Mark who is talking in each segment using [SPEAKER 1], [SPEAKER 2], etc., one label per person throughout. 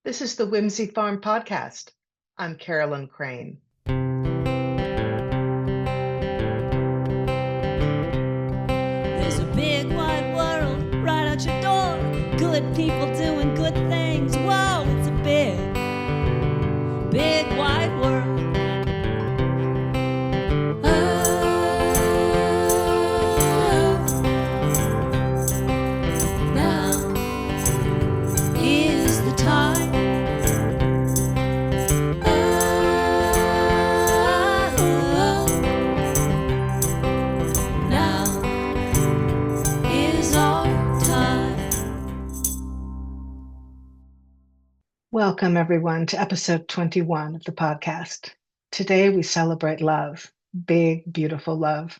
[SPEAKER 1] This is the Whimsy Farm Podcast. I'm Carolyn Crane.
[SPEAKER 2] There's a big wide world right out your door. Good people doing good things. Whoa, it's a big wide world. Now is the time. Now is our time.
[SPEAKER 1] Welcome, everyone, to episode 21 of the podcast. Today, we celebrate love, big, beautiful love.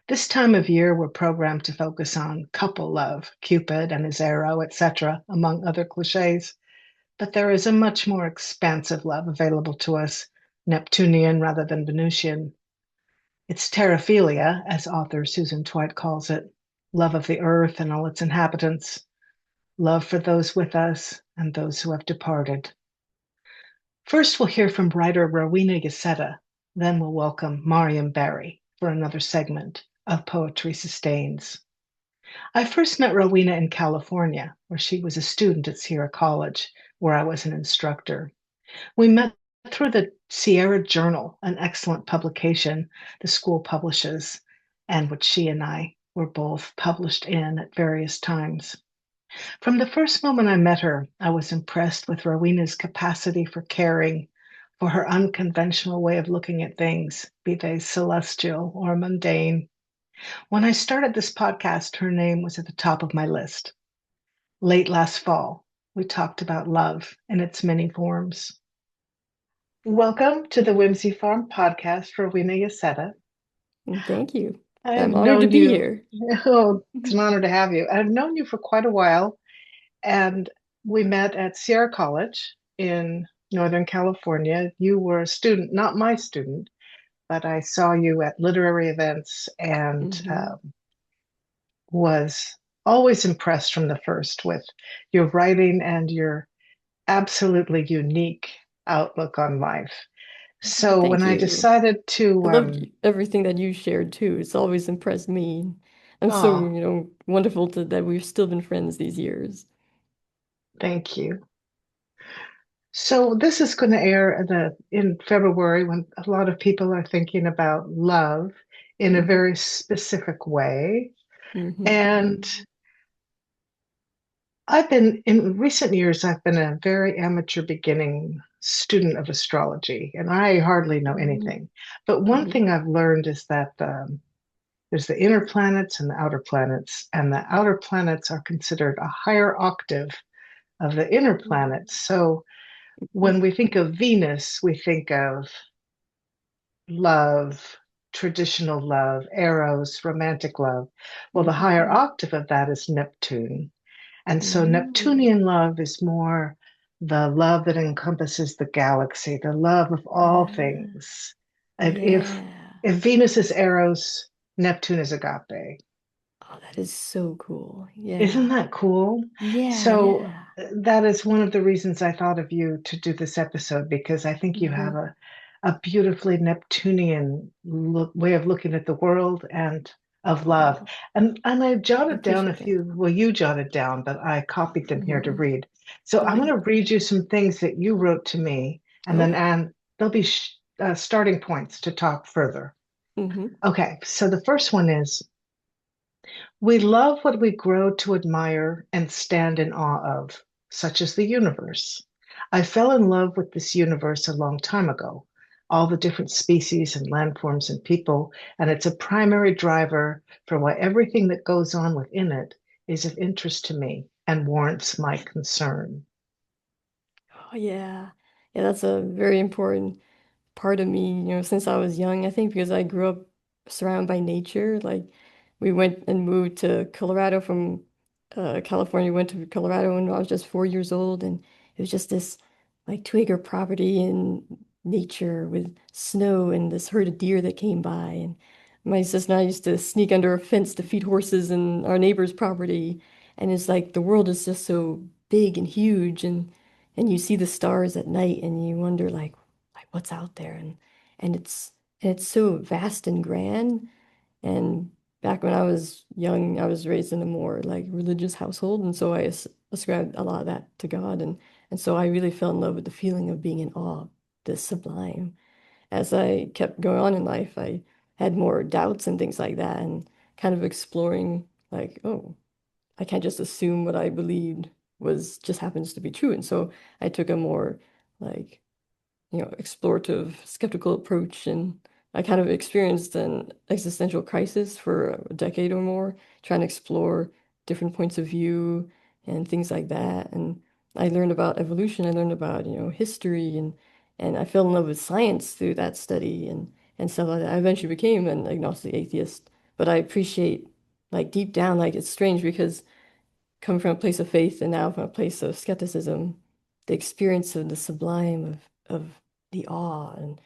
[SPEAKER 1] This time of year, we're programmed to focus on couple love, Cupid and his arrow, etc., among other cliches. But there is a much more expansive love available to us, Neptunian rather than Venusian. It's terraphilia, as author Susan Tweit calls it, love of the earth and all its inhabitants, love for those with us and those who have departed. First, we'll hear from writer Rowena Yeseta. Then we'll welcome Maryam Barrie for another segment of Poetry Sustains. I first met Rowena in California, where she was a student at Sierra College, where I was an instructor. We met through the Sierra Journal, an excellent publication the school publishes, and which she and I were both published in at various times. From the first moment I met her, I was impressed with Rowena's capacity for caring, for her unconventional way of looking at things, be they celestial or mundane. When I started this podcast, her name was at the top of my list. Late last fall, we talked about love in its many forms. Welcome to the Whimsy Farm podcast, Rowena Yeseta.
[SPEAKER 3] Thank you.
[SPEAKER 1] I have
[SPEAKER 3] I'm honored to
[SPEAKER 1] known
[SPEAKER 3] be
[SPEAKER 1] you.
[SPEAKER 3] here.
[SPEAKER 1] Oh, it's an honor to have you. I've known you for quite a while, and we met at Sierra College in Northern California. You were a student, not my student, but I saw you at literary events and was always impressed from the first with your writing and your absolutely unique outlook on life. So
[SPEAKER 3] Thank
[SPEAKER 1] when I
[SPEAKER 3] you.
[SPEAKER 1] decided
[SPEAKER 3] I
[SPEAKER 1] to,
[SPEAKER 3] love everything that you shared too. It's always impressed me. I'm so,
[SPEAKER 1] oh,
[SPEAKER 3] wonderful that we've still been friends these years.
[SPEAKER 1] thank you. So this is going to air in February when a lot of people are thinking about love in a very specific way. And in recent years, I've been a very amateur beginning student of astrology, and I hardly know anything. But one thing I've learned is that there's the inner planets and the outer planets, and the outer planets are considered a higher octave of the inner planets. So when we think of Venus, we think of love, traditional love, eros, romantic love. Well, the higher octave of that is Neptune. And so Neptunian love is more the love that encompasses the galaxy, the love of all things. And if Venus is eros, Neptune is agape.
[SPEAKER 3] Oh, that is so cool. Yeah.
[SPEAKER 1] Isn't that cool? So that is one of the reasons I thought of you to do this episode, because I think you have a beautifully Neptunian way of looking at the world and of love. And I jotted down a few, well, you jotted down, but I copied them here to read. So I'm going to read you some things that you wrote to me, and then there'll be starting points to talk further. Okay, so the first one is, we love what we grow to admire and stand in awe of, such as the universe. I fell in love with this universe a long time ago, all the different species and landforms and people, and it's a primary driver for why everything that goes on within it is of interest to me and warrants my concern.
[SPEAKER 3] Oh, yeah. Yeah, that's a very important part of me, since I was young. I think because I grew up surrounded by nature. Like, we went and moved to Colorado from California. We went to Colorado when I was just 4 years old, and it was just this like 2-acre property in nature with snow and this herd of deer that came by. And my sister and I used to sneak under a fence to feed horses in our neighbor's property. And it's like the world is just so big and huge, and and you see the stars at night and you wonder like what's out there, and it's so vast and grand. And back when I was young, I was raised in a more like religious household, and so I ascribed a lot of that to God, and so I really fell in love with the feeling of being in awe, the sublime. As I kept going on in life, I had more doubts and things like that, and kind of exploring like, oh, I can't just assume what I believed was just happens to be true. And so I took a more like, explorative, skeptical approach. And I kind of experienced an existential crisis for a decade or more, trying to explore different points of view and things like that. And I learned about evolution. I learned about, history, and I fell in love with science through that study and stuff like that. I eventually became an agnostic atheist, but I appreciate like deep down, like it's strange because coming from a place of faith and now from a place of skepticism, the experience of the sublime of the awe and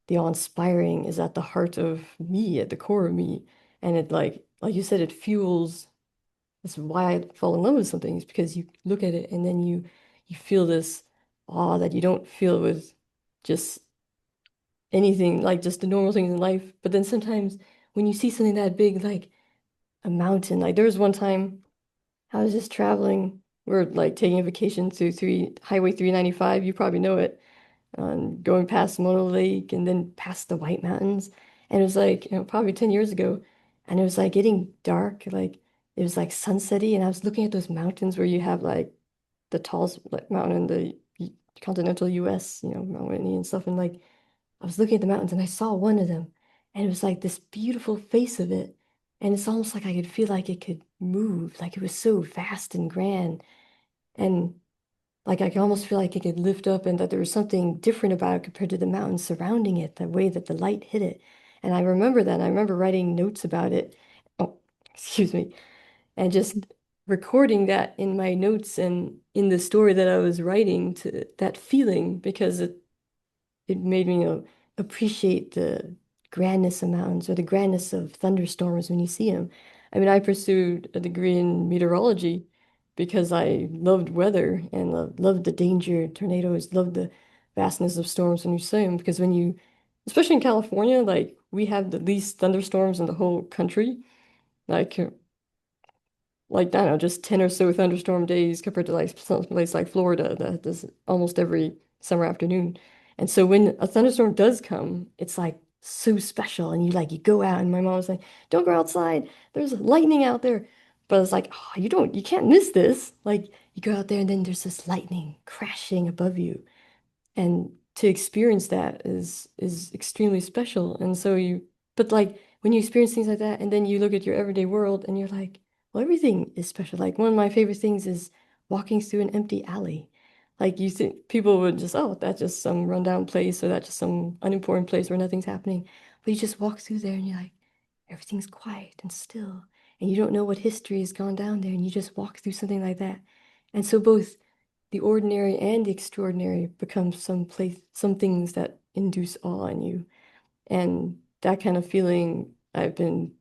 [SPEAKER 3] the awe-inspiring is at the heart of me, at the core of me. And it like you said, it fuels. That's why I fall in love with something, is because you look at it and then you feel this awe that you don't feel with just anything, like just the normal things in life. But then sometimes when you see something that big, like a mountain, like there was one time I was just traveling. We're like taking a vacation to Highway 395. You probably know it. Going past Mono Lake and then past the White Mountains. And it was like, probably 10 years ago. And it was like getting dark, like it was like sunsetty. And I was looking at those mountains where you have like the tallest like, mountain in the continental US, Mount Whitney and stuff. And like I was looking at the mountains and I saw one of them. And it was like this beautiful face of it. And it's almost like I could feel like it could move, like it was so vast and grand. And like I could almost feel like it could lift up and that there was something different about it compared to the mountains surrounding it, the way that the light hit it. And I remember that. And I remember writing notes about it. Oh, excuse me. And just recording that in my notes and in the story that I was writing, to that feeling, because it made me, appreciate the grandness of mountains or the grandness of thunderstorms when you see them. I mean, I pursued a degree in meteorology because I loved weather and loved the danger, tornadoes, loved the vastness of storms when you see them. Because especially in California, like we have the least thunderstorms in the whole country. Like I don't know, just 10 or so thunderstorm days compared to like some place like Florida that does almost every summer afternoon. And so when a thunderstorm does come, it's like so special. And you go out, and my mom was like, don't go outside. There's lightning out there. But it's like, oh, you can't miss this. Like you go out there and then there's this lightning crashing above you. And to experience that is extremely special. And so but like when you experience things like that and then you look at your everyday world and you're like, well, everything is special. Like one of my favorite things is walking through an empty alley. Like you think people would just, oh, that's just some rundown place, or that's just some unimportant place where nothing's happening. But you just walk through there and you're like, everything's quiet and still. And you don't know what history has gone down there, and you just walk through something like that. And so both the ordinary and the extraordinary become some things that induce awe in you. And that kind of feeling, I've been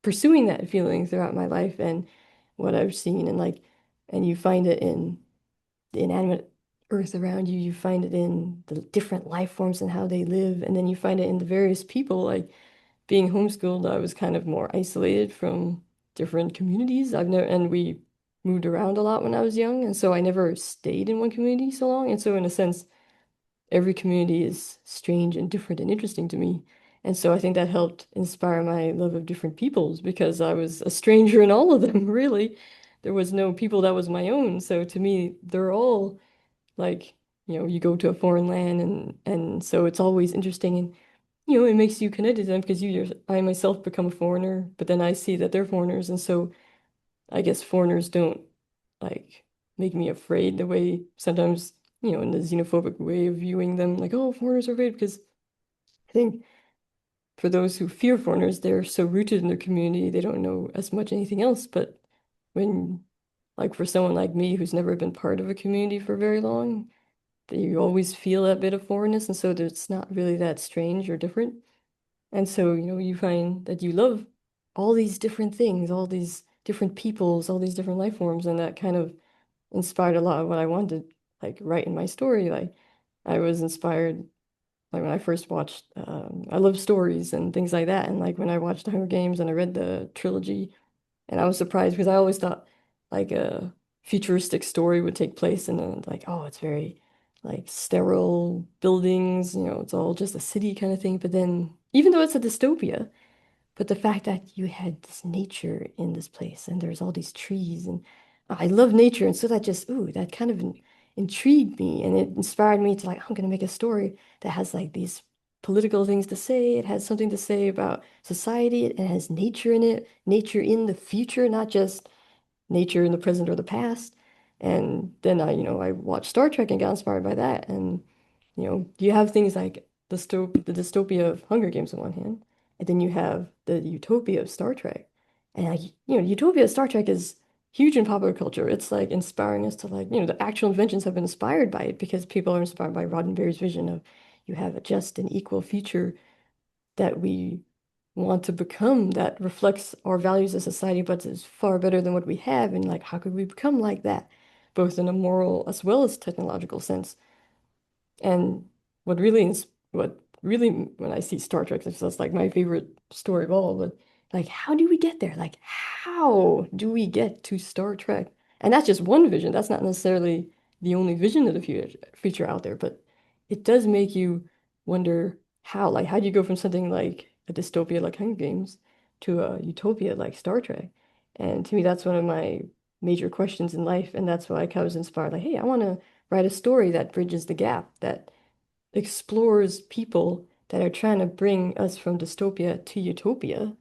[SPEAKER 3] pursuing that feeling throughout my life and what I've seen. And you find it in the inanimate earth around you. You find it in the different life forms and how they live. And then you find it in the various people. Like being homeschooled, I was kind of more isolated from different communities. And we moved around a lot when I was young, and so I never stayed in one community so long. And so in a sense, every community is strange and different and interesting to me. And so I think that helped inspire my love of different peoples, because I was a stranger in all of them, really. There was no people that was my own. So to me, they're all like, you go to a foreign land, and so it's always interesting. And it makes you connected to them because I myself become a foreigner, but then I see that they're foreigners. And so I guess foreigners don't like make me afraid the way sometimes, in the xenophobic way of viewing them, like, oh, foreigners are afraid. Because I think for those who fear foreigners, they're so rooted in their community, they don't know as much anything else. But when, like, for someone like me who's never been part of a community for very long, that you always feel that bit of foreignness. And so it's not really that strange or different. And so, you find that you love all these different things, all these different peoples, all these different life forms, and that kind of inspired a lot of what I wanted, like write in my story. Like I was inspired like when I first watched I love stories and things like that. And like when I watched the Hunger Games and I read the trilogy, and I was surprised because I always thought like a futuristic story would take place in a like, oh, it's very like sterile buildings, it's all just a city kind of thing. But then even though it's a dystopia, but the fact that you had this nature in this place and there's all these trees and I love nature. And so that just, ooh, that kind of intrigued me and it inspired me to like, I'm gonna make a story that has like these political things to say. It has something to say about society. It has nature in it, nature in the future, not just nature in the present or the past. And then I watched Star Trek and got inspired by that. And you have things like the dystopia of Hunger Games on one hand, and then you have the utopia of Star Trek. And like, utopia of Star Trek is huge in popular culture. It's like inspiring us to like, the actual inventions have been inspired by it because people are inspired by Roddenberry's vision of you have a just and equal future that we want to become that reflects our values as society, but is far better than what we have. And like, how could we become like that, both in a moral as well as technological sense? And what really when I see Star Trek, that's like my favorite story of all. But like, how do we get there? Like, how do we get to Star Trek? And that's just one vision. That's not necessarily the only vision of the future out there, but it does make you wonder how. Like, how do you go from something like a dystopia like Hunger Games to a utopia like Star Trek? And to me, that's one of my major questions in life, and that's why I was inspired. Like, hey, I want to write a story that bridges the gap, that explores people that are trying to bring us from dystopia to utopia.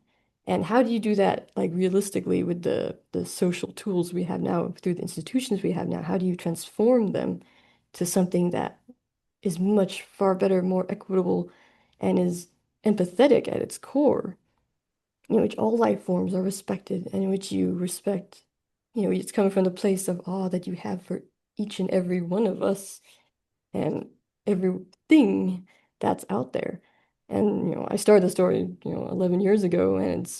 [SPEAKER 3] And how do you do that like realistically with the social tools we have now, through the institutions we have now? How do you transform them to something that is much far better, more equitable, and is empathetic at its core, in which all life forms are respected and in which you respect, it's coming from the place of awe that you have for each and every one of us and everything that's out there. And, I started the story, 11 years ago, and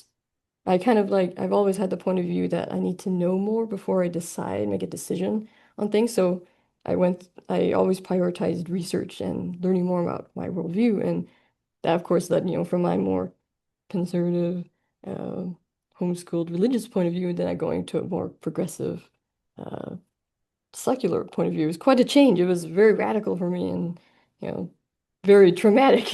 [SPEAKER 3] I kind of like, I've always had the point of view that I need to know more before I decide, make a decision on things. So I always prioritized research and learning more about my worldview. And that, of course, led, from my more conservative, uh, homeschooled religious point of view, and then I going to a more progressive, uh, secular point of view. It was quite a change. It was very radical for me and, you know, very traumatic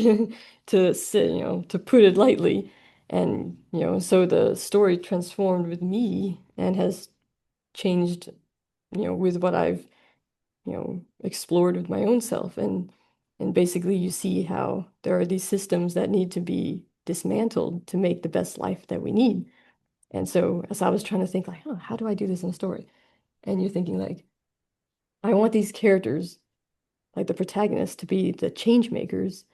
[SPEAKER 3] to say, to put it lightly. And, so the story transformed with me and has changed, with what I've, explored with my own self. And basically you see how there are these systems that need to be dismantled to make the best life that we need. And so as I was trying to think like, oh, how do I do this in a story? And you're thinking like, I want these characters, like the protagonists, to be the change makers.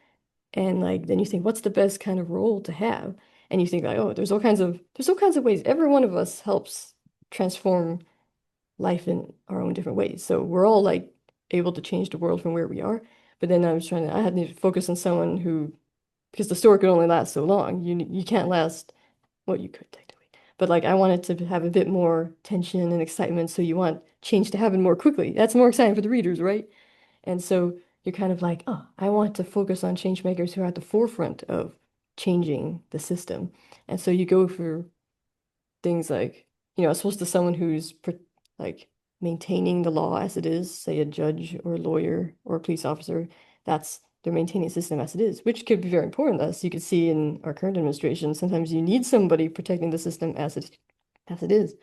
[SPEAKER 3] And like then you think, what's the best kind of role to have? And you think like, oh, there's all kinds of ways. Every one of us helps transform life in our own different ways. So we're all like able to change the world from where we are. But then I had to focus on someone who, because the story could only last so long. You can't last, well, you could technically. But like I wanted to have a bit more tension and excitement, so you want change to happen more quickly. That's more exciting for the readers, right? And so you're kind of like, oh, I want to focus on change makers who are at the forefront of changing the system. And so you go for things like, as opposed to someone who's like maintaining the law as it is, say a judge or a lawyer or a police officer, that's they're maintaining a system as it is, which could be very important. As you could see in our current administration, sometimes you need somebody protecting the system as it is.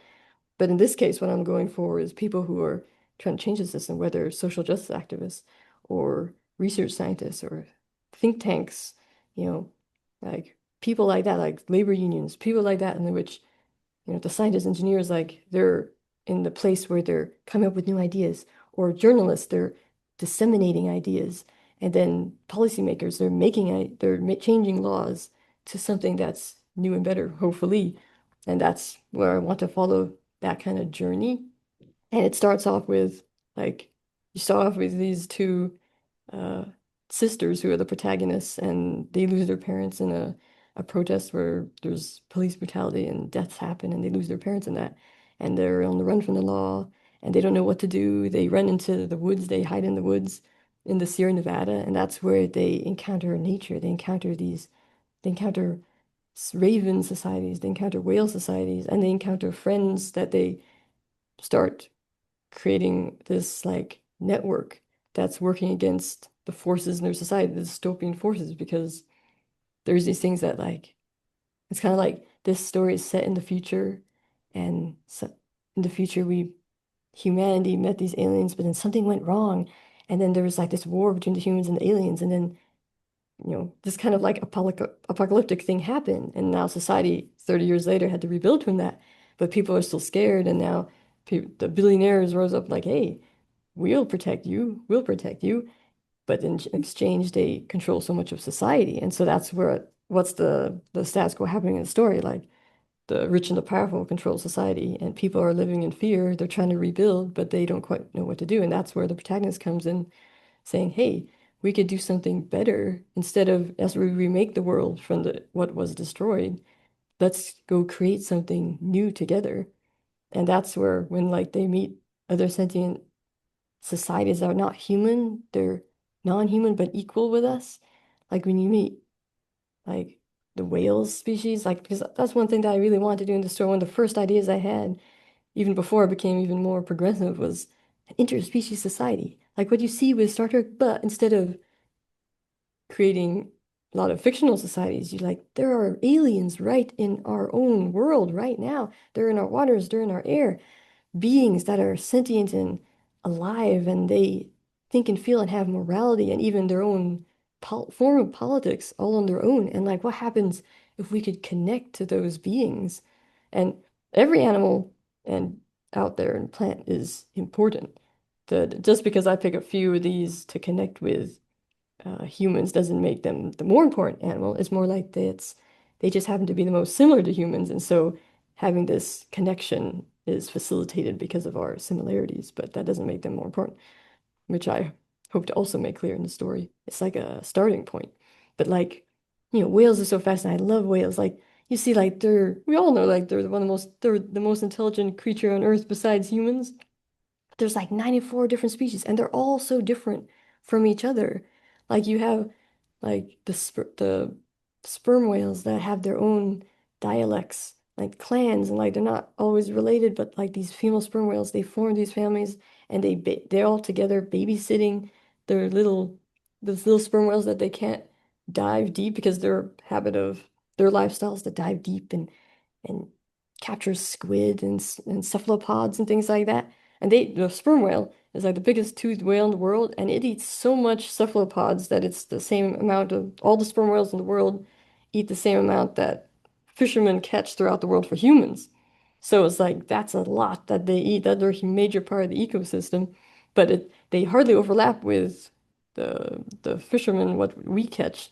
[SPEAKER 3] But in this case, what I'm going for is people who are trying to change the system, whether social justice activists or research scientists or think tanks, you know, like people like that, like labor unions, people like that, in which, the scientists, engineers, like they're in the place where they're coming up with new ideas, or journalists, they're disseminating ideas, and then policymakers, they're changing laws to something that's new and better, hopefully. And that's where I want to follow that kind of journey. And it starts off with like you start off with these two uh, sisters who are the protagonists, and they lose their parents in a protest where there's police brutality and deaths happen, and they lose their parents in that, and they're on the run from the law, and they don't know what to do. They run into the woods, they hide in the woods in the Sierra Nevada, and that's where they encounter nature. They encounter raven societies, they encounter whale societies, and they encounter friends that they start creating this like network that's working against the forces in their society, the dystopian forces, because there's these things that like it's kind of like this story is set in the future, and so in the future we humanity met these aliens, but then something went wrong, and then there was like this war between the humans and the aliens, and then this kind of like apocalyptic thing happened, and now society 30 years later had to rebuild from that, but people are still scared, and now the billionaires rose up like, hey, we'll protect you, but in exchange they control so much of society, and so that's where what's the status quo happening in the story, like the rich and the powerful control society, and people are living in fear. They're trying to rebuild, but they don't quite know what to do. And that's where the protagonist comes in, saying, "Hey, we could do something better instead of as we remake the world from the what was destroyed. Let's go create something new together." And that's where when like they meet other sentient societies that are not human, they're non-human but equal with us. Like when you meet like the whales species, like because that's one thing that I really wanted to do in the story. One of the first ideas I had, even before I became even more progressive, was an interspecies society. Like what you see with Star Trek, but instead of creating a lot of fictional societies, you like there are aliens right in our own world right now. They're in our waters, they're in our air, beings that are sentient and alive, and they think and feel and have morality and even their own form of politics all on their own. And like, what happens if we could connect to those beings? And every animal and out there and plant is important. Just because I pick a few of these to connect with humans doesn't make them the more important animal. It's more like they just happen to be the most similar to humans, and so having this connection is facilitated because of our similarities, but that doesn't make them more important, which I hope to also make clear in the story. It's like a starting point. But like, whales are so fascinating. I love whales. Like you see, like we all know like they're the most intelligent creature on Earth besides humans. There's like 94 different species, and they're all so different from each other. Like you have like the sperm whales that have their own dialects, like clans, and like they're not always related, but like these female sperm whales, they form these families, and they're all together babysitting their those little sperm whales that they can't dive deep because their lifestyles to dive deep and captures squid and cephalopods and things like that. And the sperm whale is like the biggest toothed whale in the world, and it eats so much cephalopods that it's the same amount of all the sperm whales in the world eat the same amount that fishermen catch throughout the world for humans. So it's like that's a lot that they eat. That they're a major part of the ecosystem, but they hardly overlap with the fishermen what we catch,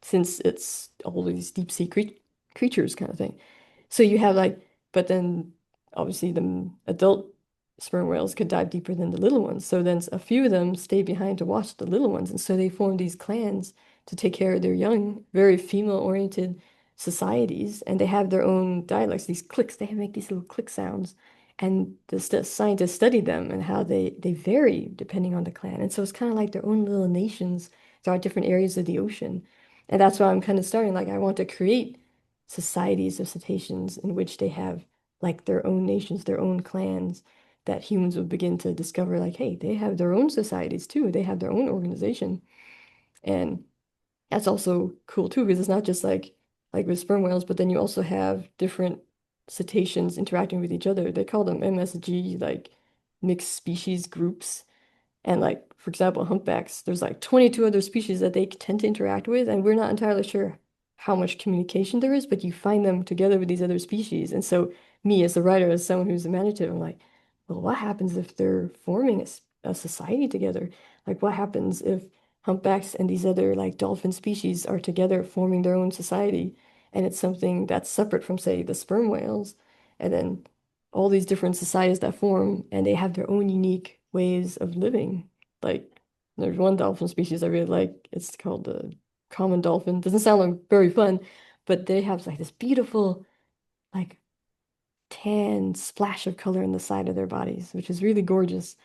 [SPEAKER 3] since it's all these deep sea creatures kind of thing. So you have like, but then obviously the adult sperm whales could dive deeper than the little ones. So then a few of them stay behind to watch the little ones. And so they form these clans to take care of their young, very female-oriented societies. And they have their own dialects, these clicks. They make these little click sounds. And the scientists study them and how they vary depending on the clan. And so it's kind of like their own little nations throughout different areas of the ocean. And that's why I'm kind of starting, like I want to create societies of cetaceans in which they have like their own nations, their own clans, that humans would begin to discover like, hey, they have their own societies too. They have their own organization. And that's also cool too, because it's not just like with sperm whales, but then you also have different cetaceans interacting with each other. They call them MSG, like mixed species groups. And like, for example, humpbacks, there's like 22 other species that they tend to interact with, and we're not entirely sure how much communication there is, but you find them together with these other species. And so me as a writer, as someone who's imaginative, I'm like, well, what happens if they're forming a society together? Like what happens if humpbacks and these other like dolphin species are together forming their own society? And it's something that's separate from, say, the sperm whales. And then all these different societies that form, and they have their own unique ways of living. Like there's one dolphin species I really like. It's called the common dolphin. Doesn't sound like very fun, but they have like this beautiful, like tan splash of color on the side of their bodies, which is really gorgeous.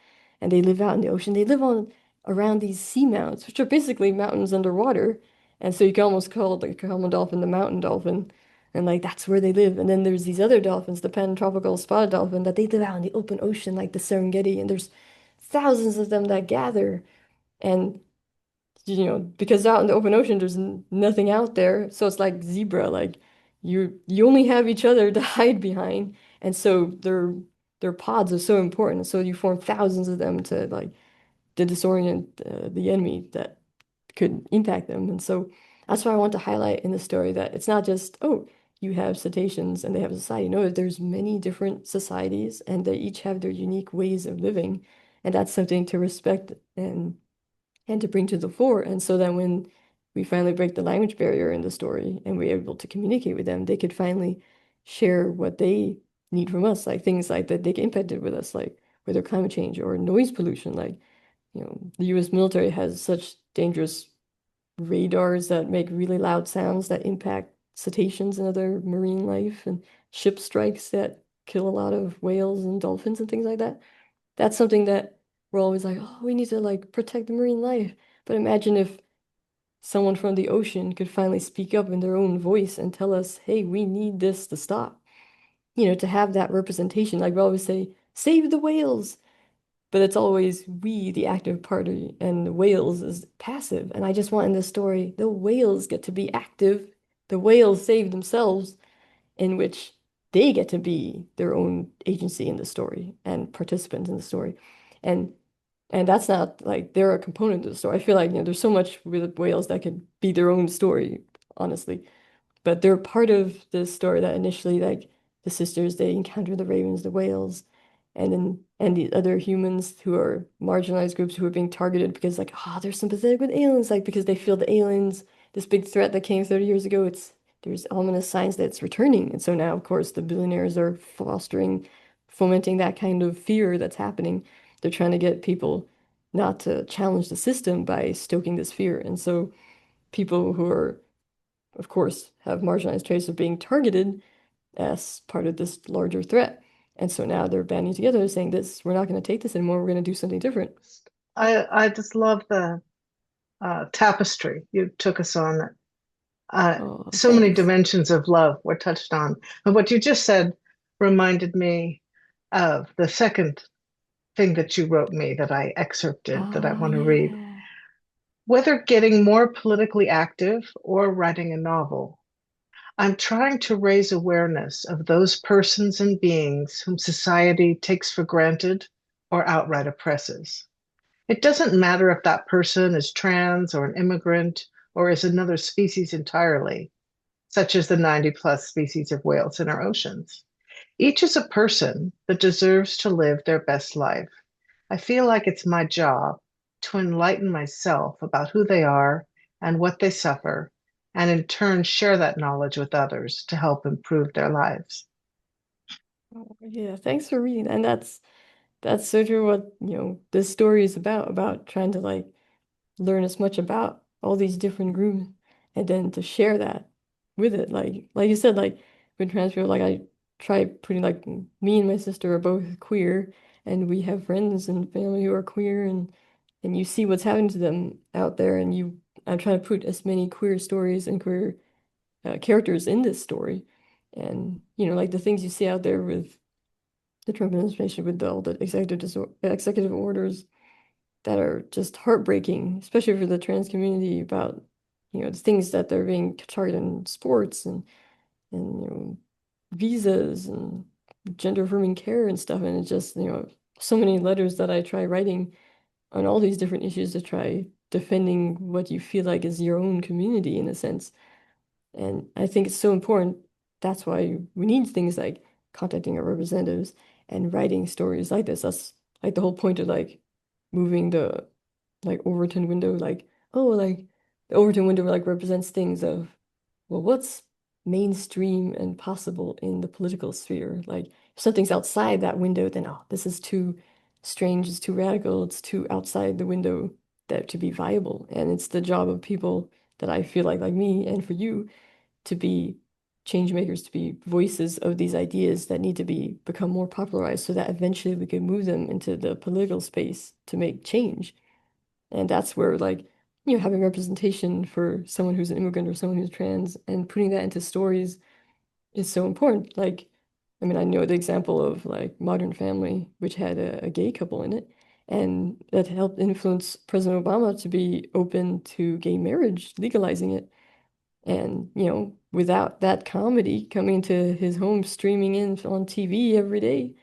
[SPEAKER 3] And they live out in the ocean. They live on around these seamounts, which are basically mountains underwater. And so you can almost call the common dolphin the mountain dolphin. And like that's where they live. And then there's these other dolphins, the pan-tropical spotted dolphin, that they live out in the open ocean, like the Serengeti. And there's thousands of them that gather. And because out in the open ocean, there's nothing out there. So it's like zebra, like you only have each other to hide behind. And so their pods are so important. So you form thousands of them to like to disorient the enemy that could impact them. And so that's why I want to highlight in the story that it's not just, oh, you have cetaceans and they have a society. No, there's many different societies and they each have their unique ways of living. And that's something to respect and to bring to the fore. And so that when we finally break the language barrier in the story and we're able to communicate with them, they could finally share what they need from us, like things like that they get impacted with us, like whether climate change or noise pollution. Like, the US military has such dangerous radars that make really loud sounds that impact cetaceans and other marine life, and ship strikes that kill a lot of whales and dolphins and things like that. That's something that we're always like, oh, we need to like protect the marine life. But imagine if someone from the ocean could finally speak up in their own voice and tell us, hey, we need this to stop. To have that representation. Like we always say, save the whales. But it's always we, the active party, and the whales is passive. And I just want in this story, the whales get to be active. The whales save themselves, in which they get to be their own agency in the story and participants in the story. And and that's not like they're a component of the story. I feel like, there's so much with whales that could be their own story, honestly. But they're part of the story that initially, like the sisters, they encounter the ravens, the whales, and the other humans who are marginalized groups who are being targeted because like, they're sympathetic with aliens, like because they feel the aliens, this big threat that came 30 years ago, there's ominous signs that it's returning. And so now, of course, the billionaires are fomenting that kind of fear that's happening. They're trying to get people not to challenge the system by stoking this fear. And so people who are, of course, have marginalized traits of being targeted as part of this larger threat. And so now they're banding together saying this, we're not going to take this anymore. We're going to do something different.
[SPEAKER 1] I just love the tapestry you took us on.
[SPEAKER 3] Oh,
[SPEAKER 1] So many
[SPEAKER 3] thanks.
[SPEAKER 1] dimensions of love were touched on. And what you just said reminded me of the second thing that you wrote me that I excerpted that I
[SPEAKER 3] Oh,
[SPEAKER 1] want to read.
[SPEAKER 3] yeah.
[SPEAKER 1] Whether getting more politically active or writing a novel, I'm trying to raise awareness of those persons and beings whom society takes for granted or outright oppresses. It doesn't matter if that person is trans or an immigrant or is another species entirely, such as the 90 plus species of whales in our oceans. Each is a person that deserves to live their best life. I feel like it's my job to enlighten myself about who they are and what they suffer, and in turn share that knowledge with others to help improve their lives.
[SPEAKER 3] Oh, yeah. Thanks for reading. And that's so true what, this story is about trying to like learn as much about all these different groups and then to share that with it. Like you said, like with trans people, like I try putting like me and my sister are both queer and we have friends and family who are queer and you see what's happening to them out there and I'm trying to put as many queer stories and queer characters in this story. And like the things you see out there with the Trump administration with all the executive orders that are just heartbreaking, especially for the trans community about, the things that they're being targeted in sports and visas and gender affirming care and stuff. And it's just, so many letters that I try writing on all these different issues to try defending what you feel like is your own community in a sense. And I think it's so important. That's why we need things like contacting our representatives and writing stories like this. That's like the whole point of like moving the like Overton window, like, oh, like the Overton window like represents things of, well, what's mainstream and possible in the political sphere? Like if something's outside that window, then oh, this is too strange, it's too radical, it's too outside the window that to be viable. And it's the job of people that I feel like me and for you to be change makers to be voices of these ideas that need to become more popularized so that eventually we can move them into the political space to make change. And that's where like, having representation for someone who's an immigrant or someone who's trans and putting that into stories is so important. Like, I mean, I know the example of like Modern Family, which had a gay couple in it, and that helped influence President Obama to be open to gay marriage, legalizing it. And, without that comedy coming to his home, streaming in on TV every day,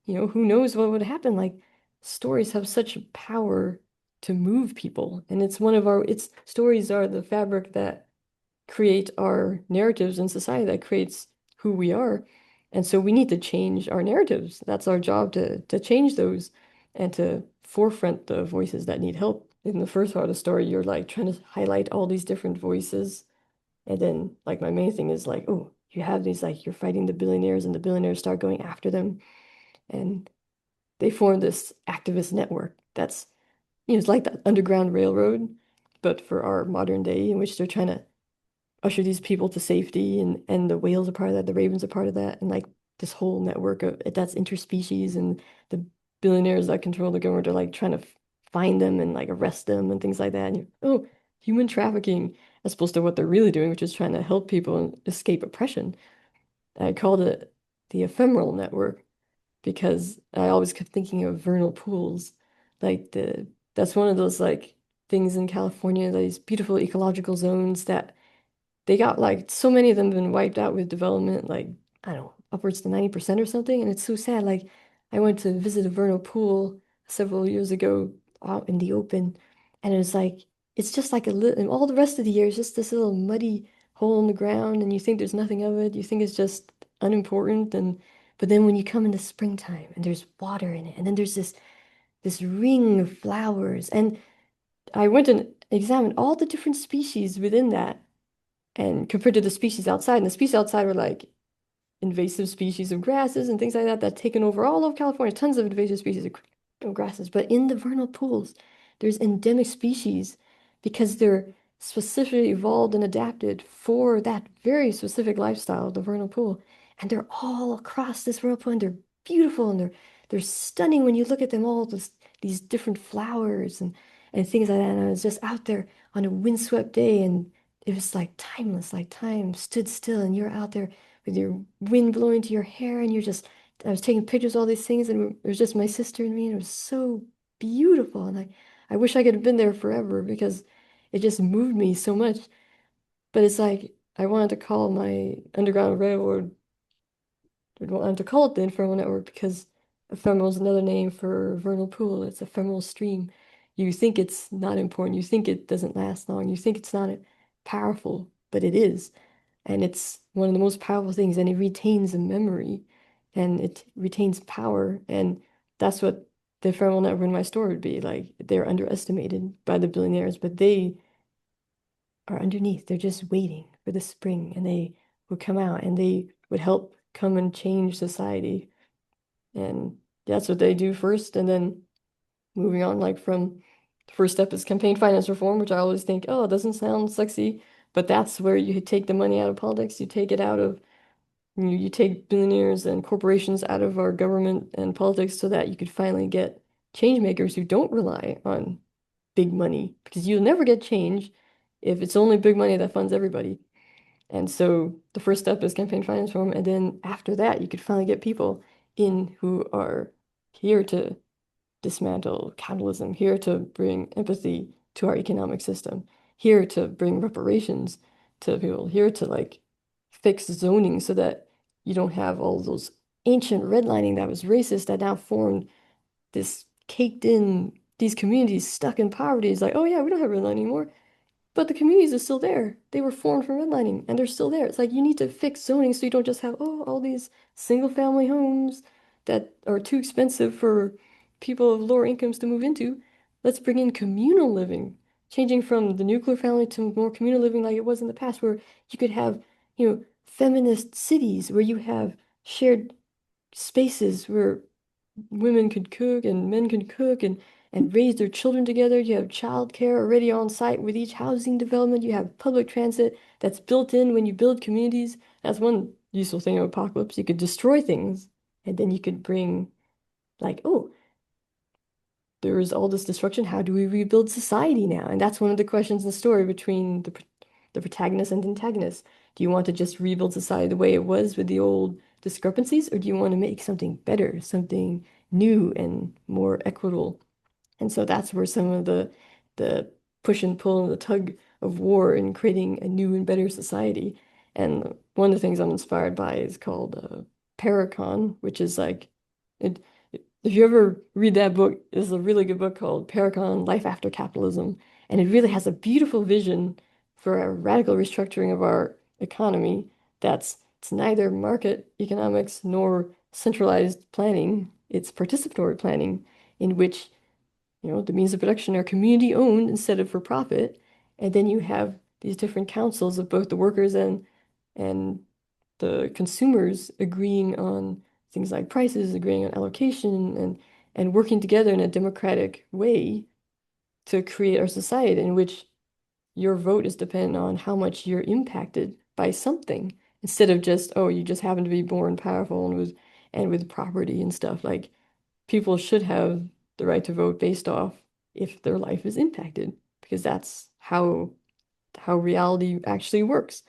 [SPEAKER 3] who knows what would happen? Like, stories have such power to move people. And it's stories are the fabric that create our narratives in society, that creates who we are. And so we need to change our narratives. That's our job to change those and to forefront the voices that need help. In the first part of the story, you're like trying to highlight all these different voices. And then like my main thing is like, oh, you have these like you're fighting the billionaires and the billionaires start going after them. And they form this activist network that's, it's like the Underground Railroad, but for our modern day in which they're trying to usher these people to safety and the whales are part of that, the ravens are part of that, and like this whole network of that's interspecies and the billionaires that control the government are like trying to find them and like arrest them and things like that. And oh, human trafficking as opposed to what they're really doing, which is trying to help people escape oppression. I called it the ephemeral network because I always kept thinking of vernal pools. Like that's one of those like things in California, these beautiful ecological zones that they got like so many of them have been wiped out with development, like I don't know, upwards to 90% or something. And it's so sad. Like I went to visit a vernal pool several years ago out in the open, and it was like it's just like a little, and all the rest of the year is just this little muddy hole in the ground, and you think there's nothing of it. You think it's just unimportant, and but then when you come into springtime and there's water in it, and then there's this ring of flowers, and I went and examined all the different species within that and compared to the species outside, and the species outside were like invasive species of grasses and things like that that taken over all of California, tons of invasive species of grasses. But in the vernal pools, there's endemic species because they're specifically evolved and adapted for that very specific lifestyle, the vernal pool. And they're all across this vernal pool, and they're beautiful and they're stunning when you look at them all, these different flowers and things like that. And I was just out there on a windswept day, and it was like timeless, like time stood still, and you're out there with your wind blowing to your hair, and I was taking pictures of all these things, and it was just my sister and me, and it was so beautiful. And I wish I could have been there forever because it just moved me so much. But it's like I wanted to call my Underground Railroad, I wanted to call it the Ephemeral Network because ephemeral is another name for vernal pool. It's ephemeral stream. You think it's not important. You think it doesn't last long. You think it's not powerful, but it is. And it's one of the most powerful things, and it retains a memory and it retains power. And that's what the ephemeral network in my story would be like. They're underestimated by the billionaires, but they are underneath. They're just waiting for the spring, and they would come out and they would help come and change society. And that's what they do first. And then moving on, like from the first step is campaign finance reform, which I always think, oh, it doesn't sound sexy, but that's where you take the money out of politics. You take it out of, you take billionaires and corporations out of our government and politics so that you could finally get change makers who don't rely on big money because you'll never get change if it's only big money that funds everybody. And so the first step is campaign finance reform. And then after that, you could finally get people in who are here to dismantle capitalism, here to bring empathy to our economic system, here to bring reparations to people, here to like fix zoning so that you don't have all those ancient redlining that was racist that now formed this caked in these communities stuck in poverty. It's like, oh yeah, we don't have redlining anymore. But the communities are still there. They were formed from redlining and they're still there. It's like you need to fix zoning so you don't just have, oh, all these single family homes that are too expensive for people of lower incomes to move into. Let's bring in communal living, changing from the nuclear family to more communal living like it was in the past, where you could have, feminist cities where you have shared spaces where women could cook and men could cook, and and raise their children together. You have childcare already on site with each housing development. You have public transit that's built in when you build communities. That's one useful thing of apocalypse. You could destroy things, and then you could bring like, oh, there's all this destruction. How do we rebuild society now? And that's one of the questions in the story between the protagonist and the antagonist. Do you want to just rebuild society the way it was with the old discrepancies, or do you want to make something better, something new and more equitable? And so that's where some of the push and pull and the tug of war in creating a new and better society. And one of the things I'm inspired by is called Paracon, which is like it, if you ever read that book, it's a really good book called Paracon: Life After Capitalism. And it really has a beautiful vision for a radical restructuring of our economy that's it's neither market economics nor centralized planning. It's participatory planning in which the means of production are community owned instead of for profit. And then you have these different councils of both the workers and the consumers agreeing on things like prices, agreeing on allocation, and working together in a democratic way to create our society in which your vote is dependent on how much you're impacted by something instead of just, oh, you just happen to be born powerful and with property and stuff. Like people should have the right to vote based off if their life is impacted, because that's how reality actually works.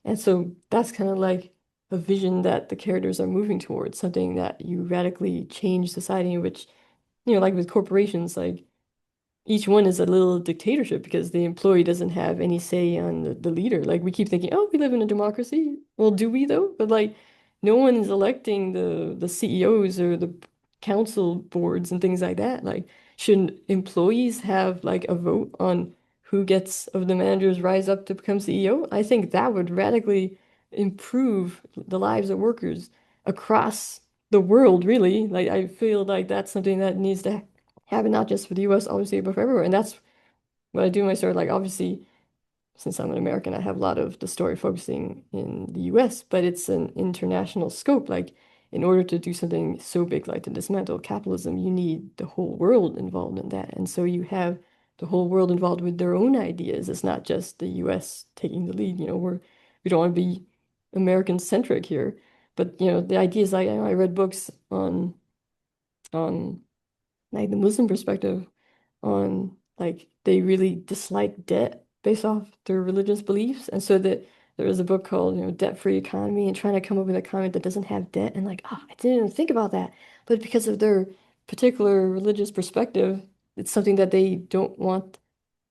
[SPEAKER 3] And so that's kind of like a vision that the characters are moving towards, something that you radically change society in which, like with corporations, like each one is a little dictatorship because the employee doesn't have any say on the leader. Like we keep thinking, oh, we live in a democracy. Well, do we though? But like no one is electing the CEOs or the council boards and things like that. Like shouldn't employees have like a vote on who gets of the managers rise up to become CEO? I think that would radically improve the lives of workers across the world, really. Like I feel like that's something that needs to happen not just for the US, obviously, but for everywhere. And that's what I do in my story. Like, obviously, since I'm an American, I have a lot of the story focusing in the US, but it's an international scope. Like, in order to do something so big like to dismantle capitalism, you need the whole world involved in that. And so you have the whole world involved with their own ideas. It's not just the US taking the lead. We don't want to be American centric here. But the idea is like I read books on like the Muslim perspective on like they really dislike debt based off their religious beliefs. And so that there is a book called, Debt-Free Economy and trying to come up with an economy that doesn't have debt. And like, oh, I didn't even think about that. But because of their particular religious perspective, it's something that they don't want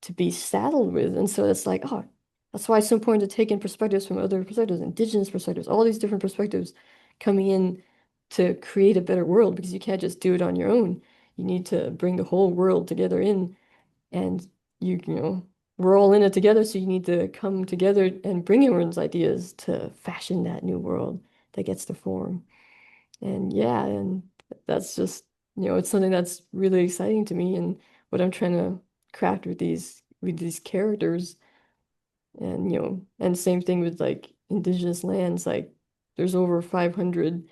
[SPEAKER 3] to be saddled with. And so it's like, oh, that's why it's so important to take in perspectives from other perspectives, indigenous perspectives, all these different perspectives coming in to create a better world because you can't just do it on your own. You need to bring the whole world together in, and we're all in it together, so you need to come together and bring everyone's ideas to fashion that new world that gets to form. And yeah, and that's just, it's something that's really exciting to me and what I'm trying to craft with these characters. And and same thing with like indigenous lands, like there's over 500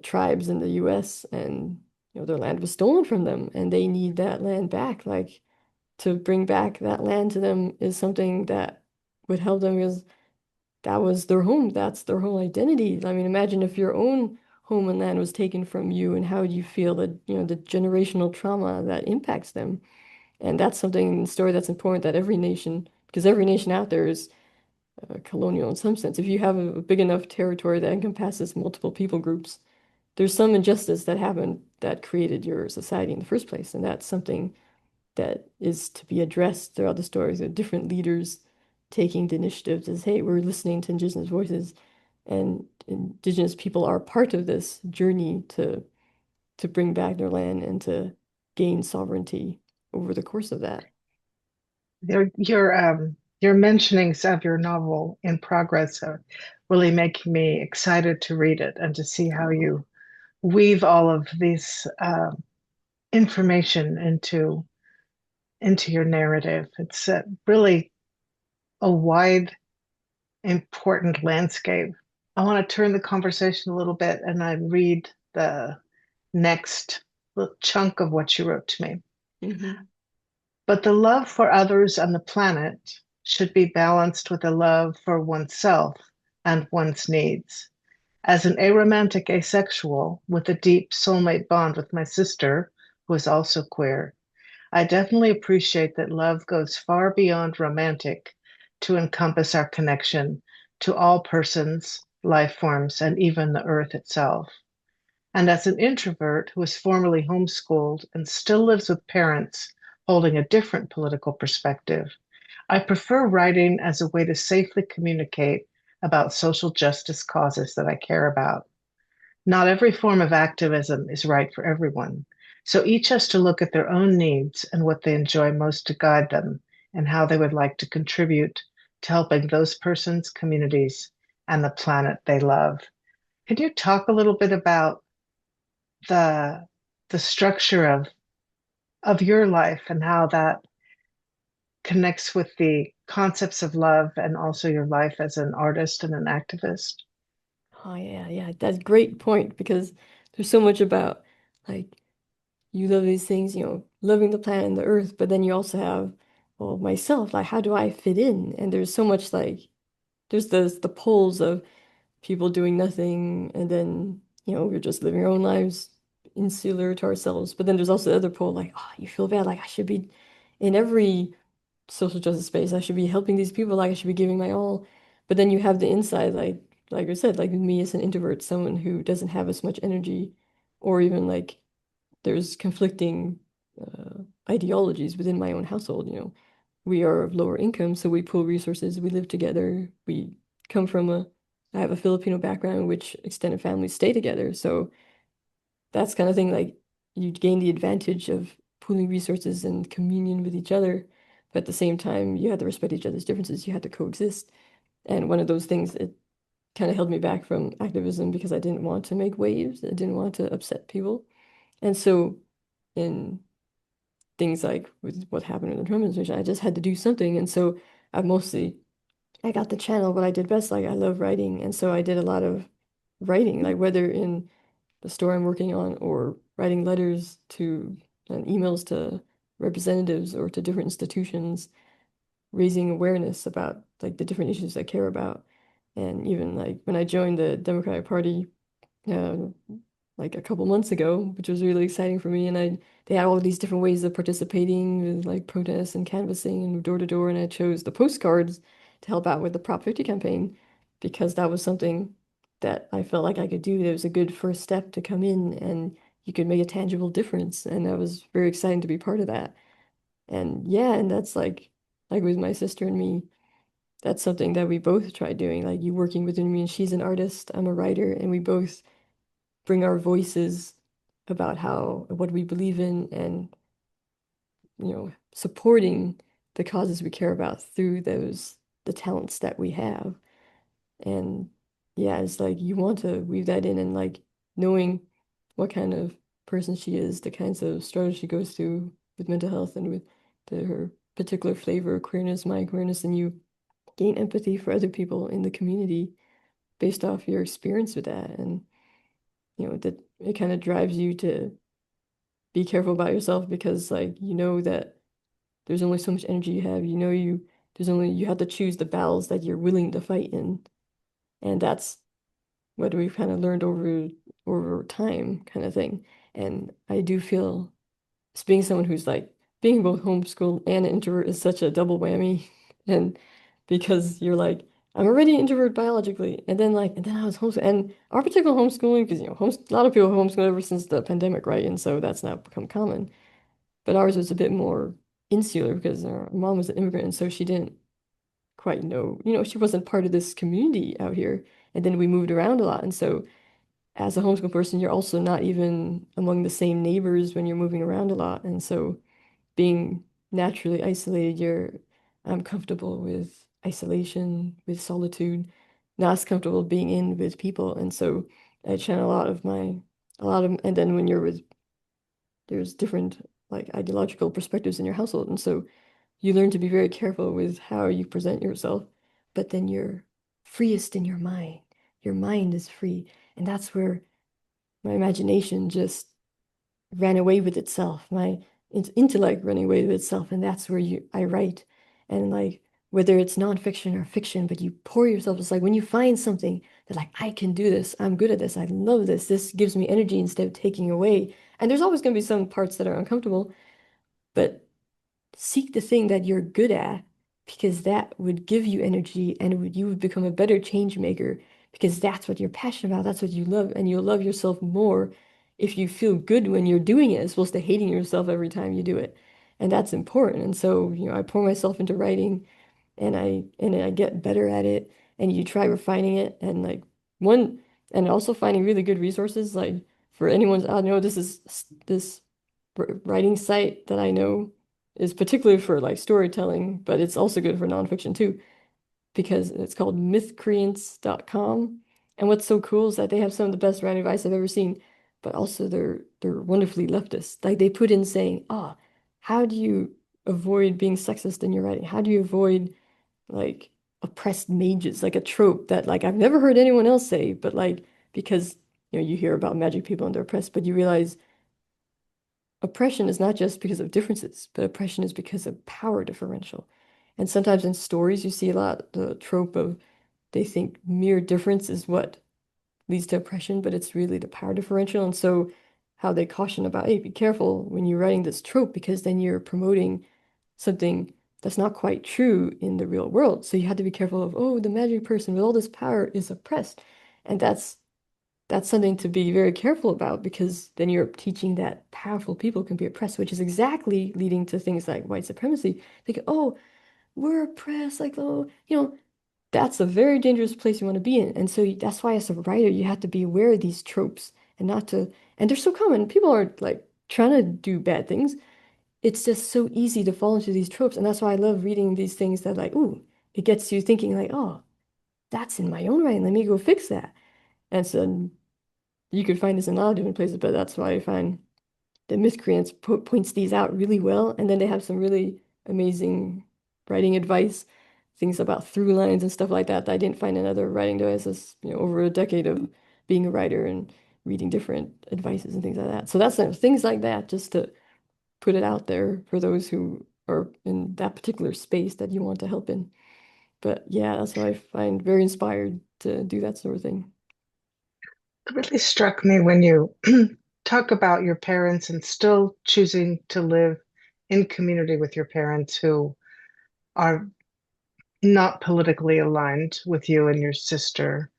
[SPEAKER 3] tribes in the US, and their land was stolen from them and they need that land back. Like to bring back that land to them is something that would help them because that was their home. That's their whole identity. I mean, imagine if your own home and land was taken from you, and how would you feel that, the generational trauma that impacts them. And that's something in the story that's important, that every nation, because every nation out there is colonial in some sense. If you have a big enough territory that encompasses multiple people groups, there's some injustice that happened that created your society in the first place. And that's something that is to be addressed throughout the stories of different leaders taking the initiative to say, hey, we're listening to indigenous voices, and indigenous people are part of this journey to bring back their land and to gain sovereignty over the course of that.
[SPEAKER 1] Your mentionings of your novel in progress are really making me excited to read it and to see how you weave all of these information into your narrative. It's really a wide, important landscape. I want to turn the conversation a little bit and I read the next little chunk of what you wrote to me.
[SPEAKER 3] Hmm.
[SPEAKER 1] But the love for others and the planet should be balanced with a love for oneself and one's needs. As an aromantic asexual with a deep soulmate bond with my sister, who is also queer, I definitely appreciate that love goes far beyond romantic to encompass our connection to all persons, life forms, and even the earth itself. And as an introvert who was formerly homeschooled and still lives with parents holding a different political perspective, I prefer writing as a way to safely communicate about social justice causes that I care about. Not every form of activism is right for everyone, so each has to look at their own needs and what they enjoy most to guide them and how they would like to contribute to helping those persons, communities, and the planet they love. Could you talk a little bit about the the structure of your life and how that connects with the concepts of love and also your life as an artist and an activist?
[SPEAKER 3] Oh yeah, yeah, that's a great point because there's so much about like you love these things, loving the planet and the earth, but then you also have, well, myself, like how do I fit in? And there's so much like there's the poles of people doing nothing and then, we're just living our own lives insular to ourselves. But then there's also the other pole, like, oh, you feel bad, like I should be in every social justice space. I should be helping these people, like I should be giving my all. But then you have the inside, like I said, like me as an introvert, someone who doesn't have as much energy, or even like there's conflicting ideologies within my own household. We are of lower income, so we pool resources, we live together, we come from I have a Filipino background in which extended families stay together. So that's kind of thing like you gain the advantage of pooling resources and communion with each other. But at the same time, you had to respect each other's differences. You had to coexist. And one of those things, it kind of held me back from activism because I didn't want to make waves. I didn't want to upset people. And so in things like with what happened in the Trump administration, I just had to do something. And so I mostly I got the channel what I did best. Like I love writing. And so I did a lot of writing, like whether in the store I'm working on or writing letters to and emails to representatives or to different institutions, raising awareness about like the different issues I care about. And even like when I joined the Democratic Party, uh, like a couple months ago, which was really exciting for me. And they had all these different ways of participating with like protests and canvassing and door to door. And I chose the postcards to help out with the Prop 50 campaign because that was something that I felt like I could do. It was a good first step to come in and you could make a tangible difference. And that was very exciting to be part of that. And yeah, and that's like with my sister and me, that's something that we both tried doing. Like you working with me and she's an artist, I'm a writer, and we both bring our voices about how what we believe in and supporting the causes we care about through the talents that we have. And yeah, it's like you want to weave that in and like knowing what kind of person she is, the kinds of struggles she goes through with mental health and with her particular flavor of queerness, my queerness, and you gain empathy for other people in the community based off your experience with that. And that it kind of drives you to be careful about yourself because like that there's only so much energy you have. You have to choose the battles that you're willing to fight in. And that's what we've kind of learned over time kind of thing. And I do feel being someone who's like being both homeschooled and an introvert is such a double whammy. And because you're like, I'm already an introvert biologically, and then I was homeschooled, and our particular homeschooling, because a lot of people homeschool ever since the pandemic, right? And so that's now become common. But ours was a bit more insular because our mom was an immigrant, and so she didn't quite know, she wasn't part of this community out here. And then we moved around a lot, and so as a homeschool person, you're also not even among the same neighbors when you're moving around a lot. And so being naturally isolated, I'm comfortable with isolation, with solitude, not as comfortable being in with people. And so I channel a lot of, and then when there's different like ideological perspectives in your household. And so you learn to be very careful with how you present yourself, but then you're freest in your mind. Your mind is free. And that's where my imagination just ran away with itself. intellect running away with itself, and that's where I write. And like whether it's nonfiction or fiction, but you pour yourself. It's like when you find something that like I can do this, I'm good at this, I love this. This gives me energy instead of taking away. And there's always going to be some parts that are uncomfortable, but seek the thing that you're good at because that would give you energy and you would become a better change maker because that's what you're passionate about, that's what you love, and you'll love yourself more if you feel good when you're doing it as opposed to hating yourself every time you do it. And that's important. And so, I pour myself into writing and I get better at it and you try refining it and like one and also finding really good resources like for anyone's I know this writing site that I know is particularly for like storytelling, but it's also good for nonfiction too, because it's called mythcreants.com. And what's so cool is that they have some of the best writing advice I've ever seen, but also they're wonderfully leftist. Like they put in saying, how do you avoid being sexist in your writing? How do you avoid like oppressed mages, like a trope that like I've never heard anyone else say, but like because you hear about magic people and they're oppressed, but you realize oppression is not just because of differences, but oppression is because of power differential. And sometimes in stories, you see a lot the trope of they think mere difference is what leads to oppression, but it's really the power differential. And so, how they caution about, hey, be careful when you're writing this trope because then you're promoting something that's not quite true in the real world. So, you have to be careful of, oh, the magic person with all this power is oppressed. And that's something to be very careful about because then you're teaching that powerful people can be oppressed, which is exactly leading to things like white supremacy. Think, oh, we're oppressed, like, oh, that's a very dangerous place you want to be in. And so that's why as a writer, you have to be aware of these tropes and not to, and they're so common. People aren't like trying to do bad things. It's just so easy to fall into these tropes. And that's why I love reading these things that like, ooh, it gets you thinking like, oh, that's in my own writing. Let me go fix that. And so you could find this in a lot of different places, but that's why I find the miscreants points these out really well, and then they have some really amazing writing advice, things about through lines and stuff like that that I didn't find in other writing devices. Over a decade of being a writer and reading different advices and things like that. So that's things like that, just to put it out there for those who are in that particular space that you want to help in. But yeah, that's what I find very inspired to do that sort of thing.
[SPEAKER 1] It really struck me when you talk about your parents and still choosing to live in community with your parents who are not politically aligned with you and your sister.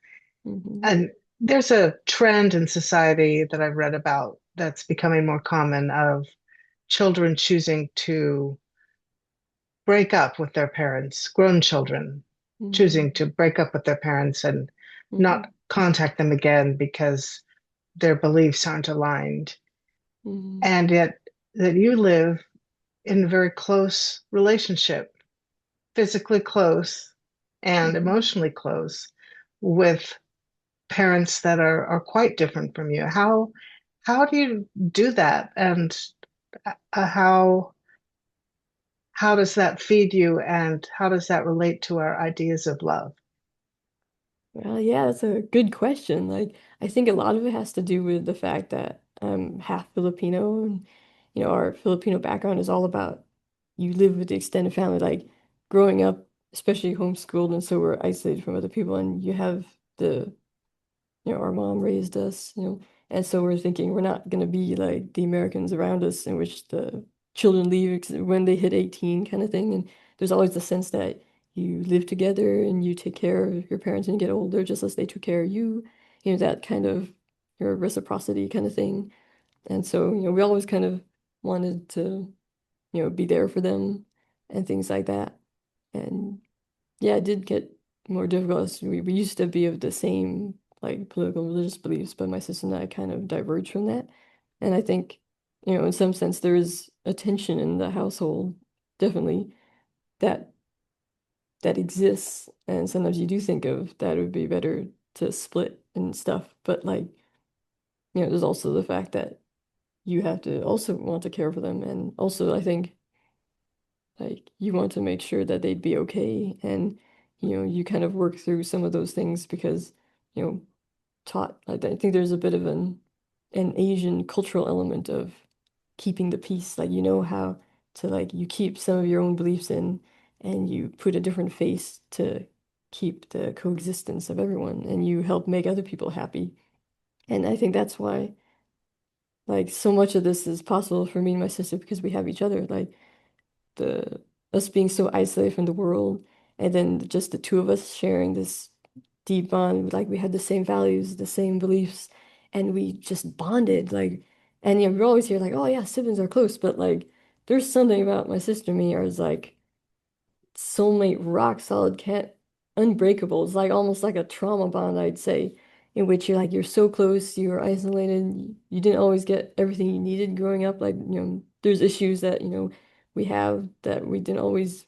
[SPEAKER 3] Hmm.
[SPEAKER 1] And there's a trend in society that I've read about that's becoming more common of children choosing to break up with their parents, grown children choosing
[SPEAKER 3] Hmm.
[SPEAKER 1] to break up with their parents and not
[SPEAKER 3] Hmm.
[SPEAKER 1] contact them again because their beliefs aren't aligned.
[SPEAKER 3] Hmm.
[SPEAKER 1] And yet that you live in a very close relationship, physically close and
[SPEAKER 3] Hmm.
[SPEAKER 1] emotionally close with parents that are quite different from you. How do you do that? And how does that feed you and how does that relate to our ideas of love?
[SPEAKER 3] Well, yeah, that's a good question. Like, I think a lot of it has to do with the fact that I'm half Filipino, and our Filipino background is all about you live with the extended family. Like, growing up, especially homeschooled, and so we're isolated from other people, and you have the our mom raised us, and so we're thinking we're not going to be like the Americans around us in which the children leave when they hit 18 kind of thing. And there's always the sense that you live together and you take care of your parents and you get older just as they took care of you, that kind of reciprocity kind of thing. And so, we always kind of wanted to, be there for them and things like that. And yeah, it did get more difficult. We used to be of the same like political religious beliefs, but my sister and I kind of diverged from that. And I think, in some sense, there is a tension in the household, definitely that that exists. And sometimes you do think of that it would be better to split and stuff. But like, there's also the fact that you have to also want to care for them. And also, I think like you want to make sure that they'd be okay. And, you kind of work through some of those things because, you know, I think there's a bit of an Asian cultural element of keeping the peace. Like you know how to like you keep some of your own beliefs in and you put a different face to keep the coexistence of everyone and you help make other people happy. And I think that's why like so much of this is possible for me and my sister because we have each other. Like the us being so isolated from the world and then just the two of us sharing this deep bond, like we had the same values, the same beliefs, and we just bonded. Like, and we always hear like, oh yeah, siblings are close, but like, there's something about my sister and me are like soulmate, rock solid, can't unbreakable. It's like almost like a trauma bond, I'd say, in which you're like you're so close, you're isolated, you didn't always get everything you needed growing up. Like, there's issues that, we have that we didn't always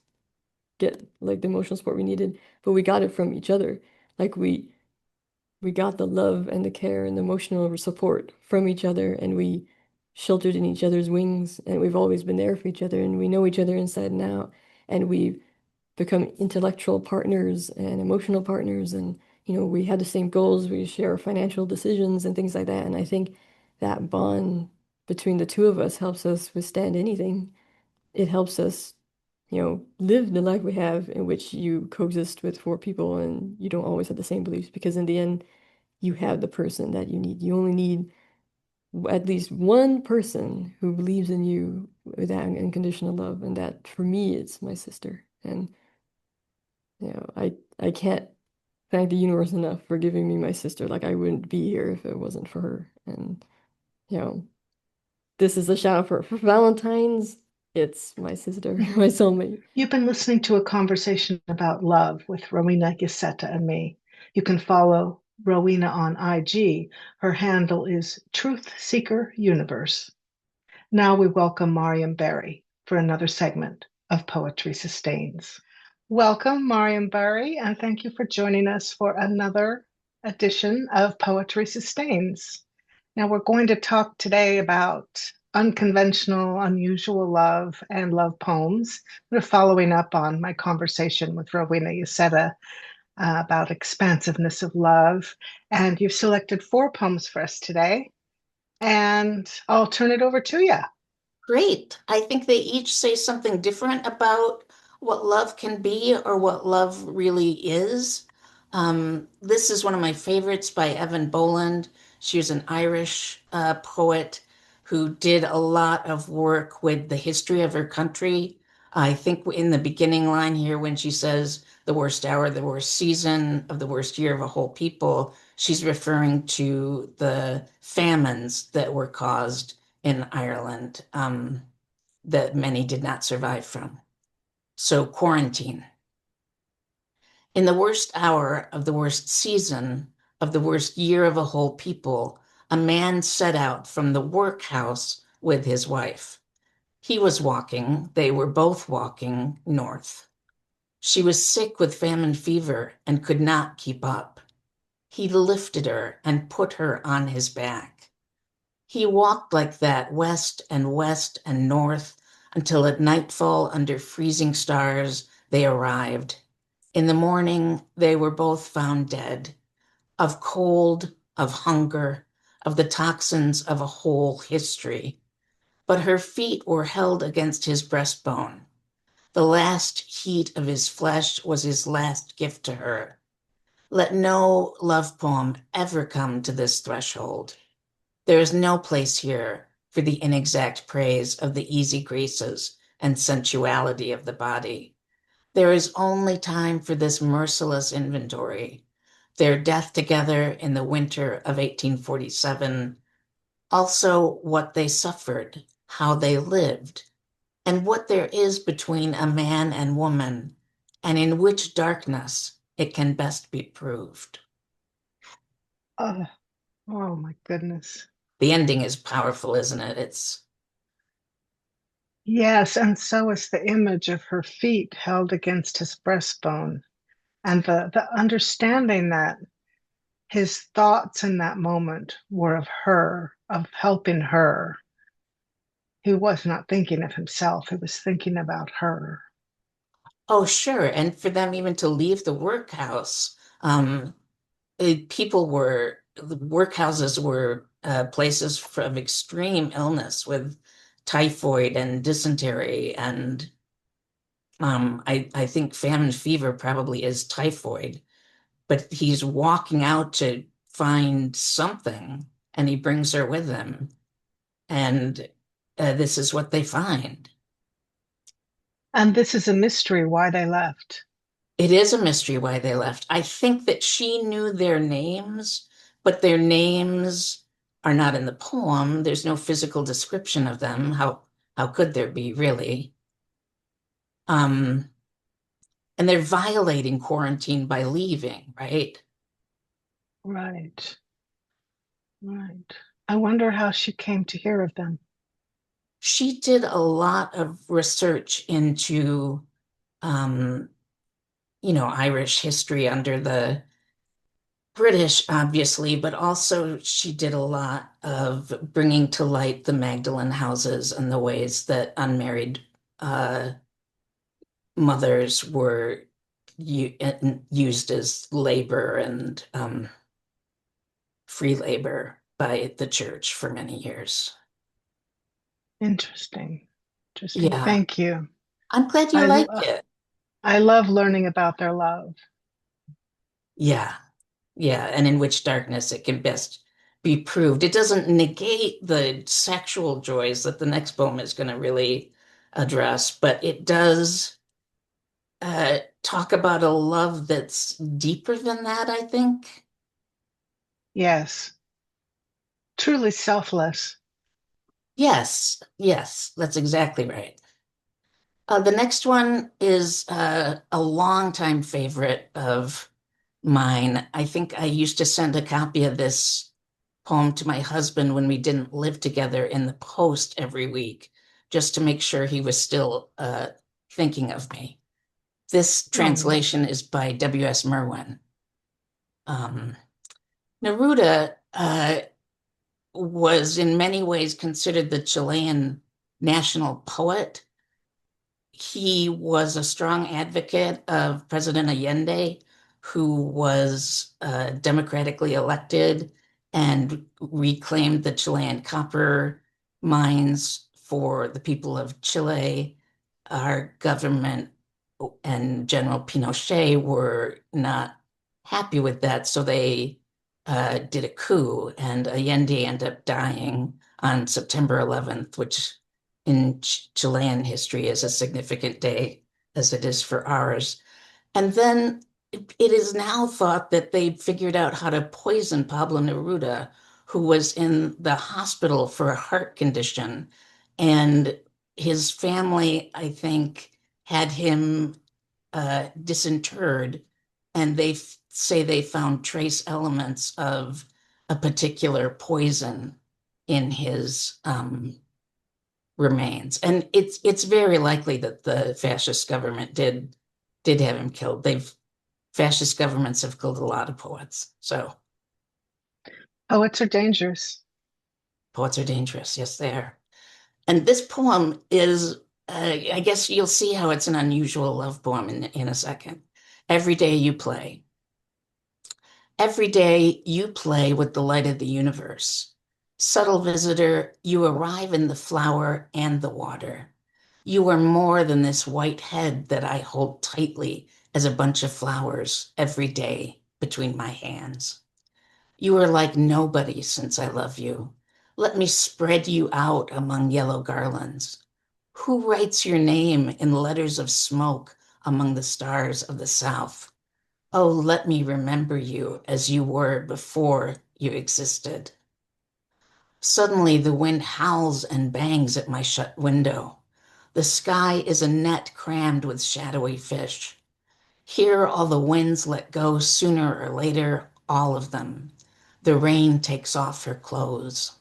[SPEAKER 3] get like the emotional support we needed, but we got it from each other. Like we got the love and the care and the emotional support from each other, and we sheltered in each other's wings, and we've always been there for each other, and we know each other inside and out, and we've become intellectual partners and emotional partners, and we had the same goals, we share financial decisions and things like that, and I think that bond between the two of us helps us withstand anything. It helps us live the life we have in which you coexist with four people and you don't always have the same beliefs because in the end, you have the person that you need. You only need at least one person who believes in you with that unconditional love. And that for me, it's my sister. And, I can't thank the universe enough for giving me my sister. Like I wouldn't be here if it wasn't for her. And, you know, this is a shout out for Valentine's. It's my sister, my soulmate.
[SPEAKER 1] You've been listening to a conversation about love with Rowena Yeseta and me. You can follow Rowena on IG. Her handle is Truth Seeker Universe. Now we welcome Maryam Barrie for another segment of Poetry Sustains. Welcome, Maryam Barrie, and thank you for joining us for another edition of Poetry Sustains. Now, we're going to talk today about unconventional, unusual love and love poems. We're following up on my conversation with Rowena Yeseta about expansiveness of love. And you've selected 4 poems for us today, and I'll turn it over to you.
[SPEAKER 4] Great. I think they each say something different about what love can be or what love really is. This is one of my favorites by Evan Boland. She was an Irish poet who did a lot of work with the history of her country. I think in the beginning line here, when she says the worst hour, the worst season of the worst year of a whole people, she's referring to the famines that were caused in Ireland that many did not survive from. So, quarantine. In the worst hour of the worst season of the worst year of a whole people, a man set out from the workhouse with his wife. He was walking, they were both walking north. She was sick with famine fever and could not keep up. He lifted her and put her on his back. He walked like that west and north until at nightfall under freezing stars they arrived. In the morning they were both found dead, of cold, of hunger, of the toxins of a whole history. But her feet were held against his breastbone. The last heat of his flesh was his last gift to her. Let no love poem ever come to this threshold. There is no place here for the inexact praise of the easy graces and sensuality of the body. There is only time for this merciless inventory. Their death together in the winter of 1847, also what they suffered, how they lived, and what there is between a man and woman, and in which darkness it can best be proved.
[SPEAKER 1] Oh, oh my goodness.
[SPEAKER 4] The ending is powerful, isn't it? It's
[SPEAKER 1] Yes, and so is the image of her feet held against his breastbone, and the understanding that his thoughts in that moment were of her, of helping her. He was not thinking of himself, he was thinking about her.
[SPEAKER 4] Oh, sure. And for them even to leave the workhouse, the workhouses were places of extreme illness with typhoid and dysentery, and I think famine fever probably is typhoid, but he's walking out to find something, and he brings her with him, and this is what they find.
[SPEAKER 1] And this is a mystery why they left.
[SPEAKER 4] It is a mystery why they left. I think that she knew their names, but their names are not in the poem. There's no physical description of them. How could there be, really? Um, and they're violating quarantine by leaving, right?
[SPEAKER 1] Right, right. I wonder how she came to hear of them.
[SPEAKER 4] She did a lot of research into, um, Irish history under the British, obviously, but also she did a lot of bringing to light the Magdalen houses and the ways that unmarried uh, mothers were used as labor and free labor by the church for many years.
[SPEAKER 1] Interesting. Interesting.
[SPEAKER 4] Yeah,
[SPEAKER 1] Thank you.
[SPEAKER 4] I'm glad you
[SPEAKER 1] I
[SPEAKER 4] liked it.
[SPEAKER 1] I love learning about their love.
[SPEAKER 4] Yeah, yeah, and in which darkness it can best be proved. It doesn't negate the sexual joys that the next poem is going to really address, but it does talk about a love that's deeper than that, I think.
[SPEAKER 1] Yes, truly selfless.
[SPEAKER 4] Yes, yes, that's exactly right. The next one is a longtime favorite of mine. I think I used to send a copy of this poem to my husband when we didn't live together in the post every week, just to make sure he was still thinking of me. This
[SPEAKER 1] Oh,
[SPEAKER 4] translation is by W.S. Merwin. Um, Neruda was in many ways considered the Chilean national poet. He was a strong advocate of President Allende, who was democratically elected and reclaimed the Chilean copper mines for the people of Chile. Our government and General Pinochet were not happy with that, so they did a coup, and Allende ended up dying on September 11th, which in Chilean history is a significant day as it is for ours. And then it is now thought that they figured out how to poison Pablo Neruda, who was in the hospital for a heart condition. And his family, I think, had him disinterred, and they say they found trace elements of a particular poison in his remains. And it's very likely that the fascist government did have him killed. Fascist governments have killed a lot of poets. So
[SPEAKER 1] poets are dangerous.
[SPEAKER 4] poets are dangerous. Yes, they are. And this poem is, I guess you'll see how it's an unusual love poem in a second. Every day you play. Every day you play with the light of the universe. Subtle visitor, you arrive in the flower and the water. You are more than this white head that I hold tightly as a bunch of flowers every day between my hands. You are like nobody since I love you. Let me spread you out among yellow garlands. Who writes your name in letters of smoke among the stars of the south? Oh, let me remember you as you were before you existed. Suddenly, the wind howls and bangs at my shut window. The sky is a net crammed with shadowy fish. Here, all the winds let go sooner or later, all of them. The rain takes off her clothes.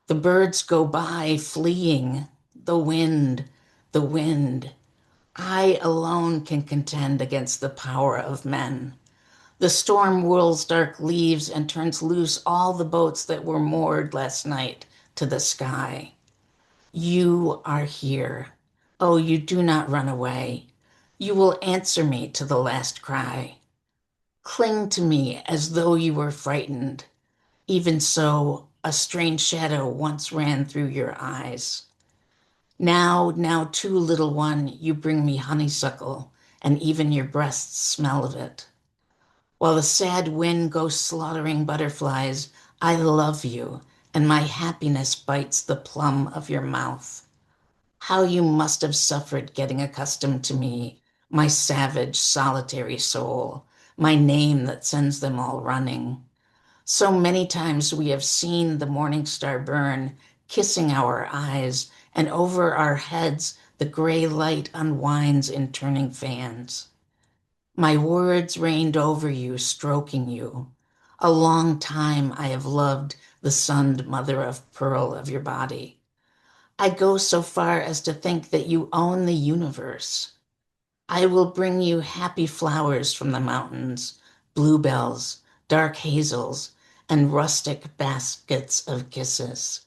[SPEAKER 4] The birds go by, fleeing. The wind. I alone can contend against the power of men. The storm whirls dark leaves and turns loose all the boats that were moored last night to the sky. You are here. Oh, you do not run away. You will answer me to the last cry. Cling to me as though you were frightened. Even so, a strange shadow once ran through your eyes. Now, too, little one, you bring me honeysuckle, and even your breasts smell of it. While the sad wind goes slaughtering butterflies, I love you, and my happiness bites the plum of your mouth. How you must have suffered getting accustomed to me, my savage, solitary soul, my name that sends them all running. So many times we have seen the morning star burn, kissing our eyes, and over our heads the gray light unwinds in turning fans. My words rained over you, stroking you. A long time I have loved the sunned mother of pearl of your body. I go so far as to think that you own the universe. I will bring you happy flowers from the mountains, bluebells, dark hazels, and rustic baskets of kisses.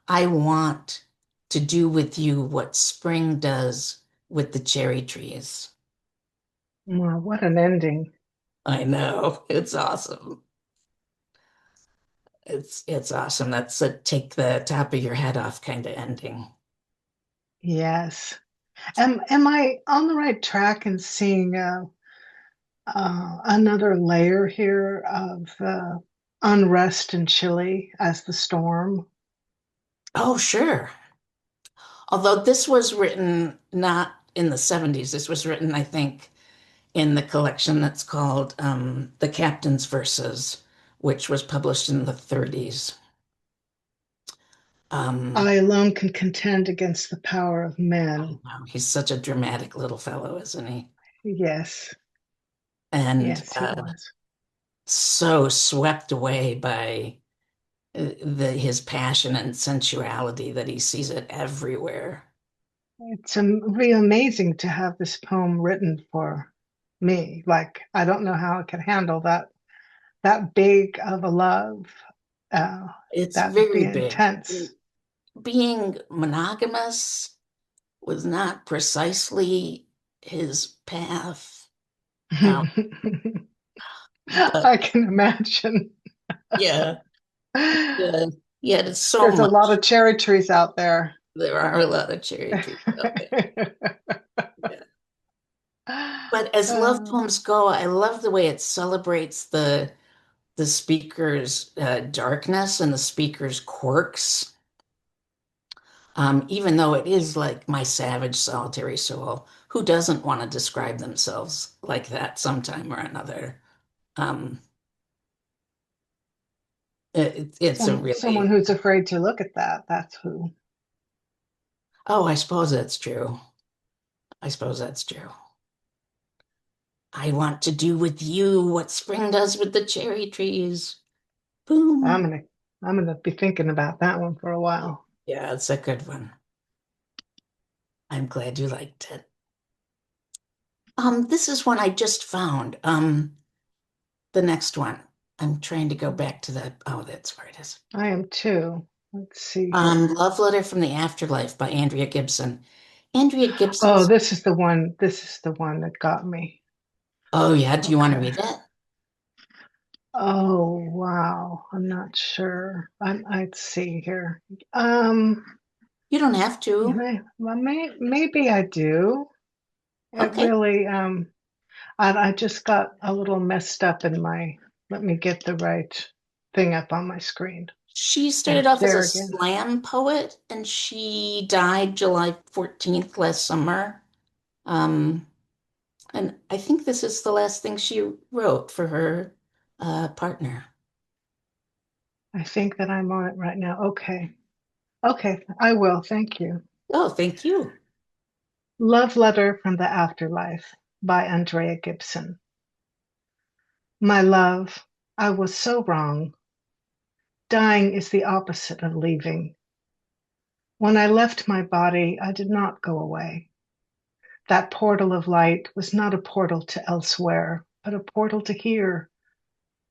[SPEAKER 4] I want to do with you what spring does with the cherry trees.
[SPEAKER 1] Wow, what an ending.
[SPEAKER 4] I know, it's awesome. It's awesome. That's a take the top of your head off kind of ending.
[SPEAKER 1] Yes. Am I on the right track in seeing another layer here of unrest in Chile as the storm?
[SPEAKER 4] Oh, sure. Although this was written not in the 70s, this was written, I think, in the collection that's called The Captain's Verses, which was published in the 30s.
[SPEAKER 1] I alone can contend against the power of
[SPEAKER 4] I
[SPEAKER 1] men.
[SPEAKER 4] know, he's such a dramatic little fellow, isn't he?
[SPEAKER 1] Yes,
[SPEAKER 4] And
[SPEAKER 1] yes, he was.
[SPEAKER 4] so swept away by his passion and sensuality that he sees it everywhere.
[SPEAKER 1] It's really amazing to have this poem written for me. Like, I don't know how I could handle that big of a love. Uh,
[SPEAKER 4] It's
[SPEAKER 1] that would be
[SPEAKER 4] very big.
[SPEAKER 1] intense.
[SPEAKER 4] Being monogamous was not precisely his path. Um, but
[SPEAKER 1] I can imagine.
[SPEAKER 4] yeah, yeah, yeah, it's so
[SPEAKER 1] There's a lot
[SPEAKER 4] much.
[SPEAKER 1] of cherry trees out there.
[SPEAKER 4] There are a lot of cherry trees out there. Yeah. But as love
[SPEAKER 1] Uh,
[SPEAKER 4] poems go, I love the way it celebrates the speaker's darkness and the speaker's quirks. Even though it is like my savage, solitary soul, who doesn't want to describe themselves like that sometime or another? Um, it's a
[SPEAKER 1] someone
[SPEAKER 4] really,
[SPEAKER 1] who's afraid to look at that. That's who.
[SPEAKER 4] oh, I suppose that's true. I suppose that's true. I want to do with you what spring does with the cherry trees.
[SPEAKER 1] I'm
[SPEAKER 4] Boom.
[SPEAKER 1] gonna I'm gonna be thinking about that one for a while.
[SPEAKER 4] Yeah, it's a good one. I'm glad you liked it. This is one I just found. The next one. I'm trying to go back to the, oh, that's where it is.
[SPEAKER 1] I am too. Let's see here.
[SPEAKER 4] Love Letter from the Afterlife by Andrea Gibson. Andrea
[SPEAKER 1] Oh,
[SPEAKER 4] Gibson's,
[SPEAKER 1] this is the one. This is the one that got me.
[SPEAKER 4] oh yeah, do you want to
[SPEAKER 1] Okay.
[SPEAKER 4] read it?
[SPEAKER 1] Oh, wow. I'm not sure. I'd see here.
[SPEAKER 4] You don't have to.
[SPEAKER 1] Well, maybe I do. It
[SPEAKER 4] Okay.
[SPEAKER 1] really, I just got a little messed up in my, let me get the right thing up on my screen.
[SPEAKER 4] She started
[SPEAKER 1] It's
[SPEAKER 4] off as a
[SPEAKER 1] there again.
[SPEAKER 4] slam poet and she died July 14th last summer. Um, and I think this is the last thing she wrote for her partner.
[SPEAKER 1] I think that I'm on it right now. Okay. Okay, I will. Thank you.
[SPEAKER 4] Oh, thank you.
[SPEAKER 1] Love Letter from the Afterlife by Andrea Gibson. My love, I was so wrong. Dying is the opposite of leaving. When I left my body, I did not go away. That portal of light was not a portal to elsewhere, but a portal to here.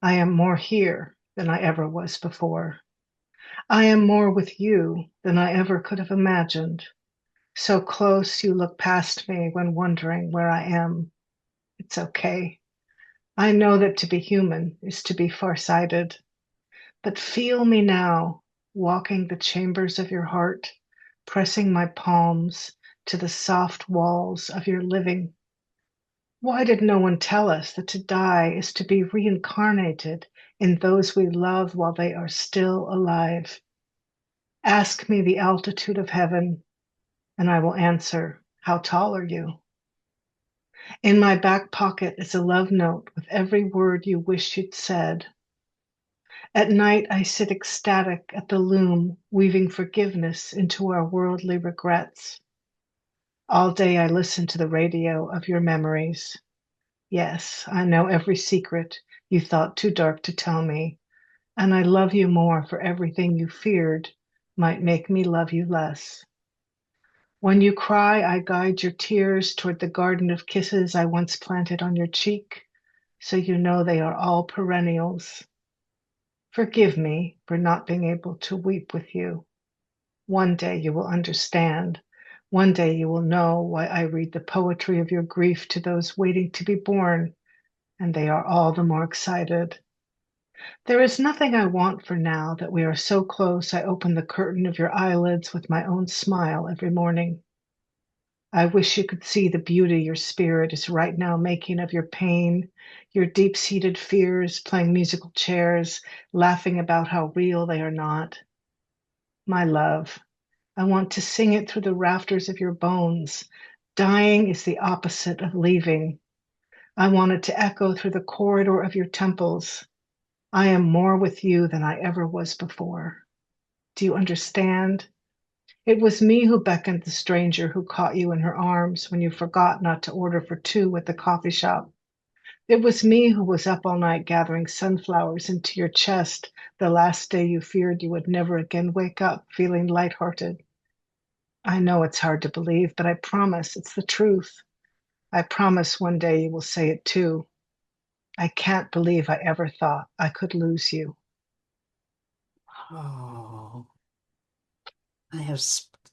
[SPEAKER 1] I am more here than I ever was before. I am more with you than I ever could have imagined. So close you look past me when wondering where I am. It's okay. I know that to be human is to be farsighted, but feel me now, walking the chambers of your heart, pressing my palms to the soft walls of your living. Why did no one tell us that to die is to be reincarnated in those we love while they are still alive? Ask me the altitude of heaven, and I will answer, how tall are you? In my back pocket is a love note with every word you wish you'd said. At night, I sit ecstatic at the loom, weaving forgiveness into our worldly regrets. All day, I listen to the radio of your memories. Yes, I know every secret you thought too dark to tell me, and I love you more for everything you feared might make me love you less. When you cry, I guide your tears toward the garden of kisses I once planted on your cheek, so you know they are all perennials. Forgive me for not being able to weep with you. One day you will understand. One day you will know why I read the poetry of your grief to those waiting to be born, and they are all the more excited. There is nothing I want for now that we are so close I open the curtain of your eyelids with my own smile every morning. I wish you could see the beauty your spirit is right now making of your pain, your deep seated fears, playing musical chairs, laughing about how real they are not. My love, I want to sing it through the rafters of your bones. Dying is the opposite of leaving. I want it to echo through the corridor of your temples. I am more with you than I ever was before. Do you understand? It was me who beckoned the stranger who caught you in her arms when you forgot not to order for two at the coffee shop. It was me who was up all night gathering sunflowers into your chest the last day you feared you would never again wake up feeling lighthearted. I know it's hard to believe, but I promise it's the truth. I promise one day you will say it too. I can't believe I ever thought I could lose you.
[SPEAKER 4] Oh, I have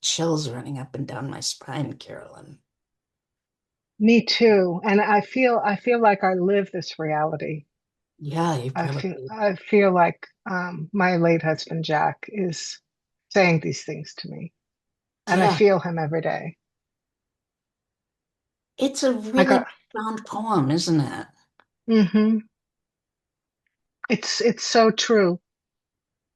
[SPEAKER 4] chills running up and down my spine, Carolyn.
[SPEAKER 1] Me too. And I feel like I live this reality.
[SPEAKER 4] Yeah, you
[SPEAKER 1] I feel
[SPEAKER 4] probably,
[SPEAKER 1] I feel like my late husband Jack is saying these things to me, and I
[SPEAKER 4] yeah,
[SPEAKER 1] feel him every day.
[SPEAKER 4] it's a
[SPEAKER 1] I
[SPEAKER 4] really
[SPEAKER 1] got.
[SPEAKER 4] profound poem, isn't it?
[SPEAKER 1] Hmm. It's so true.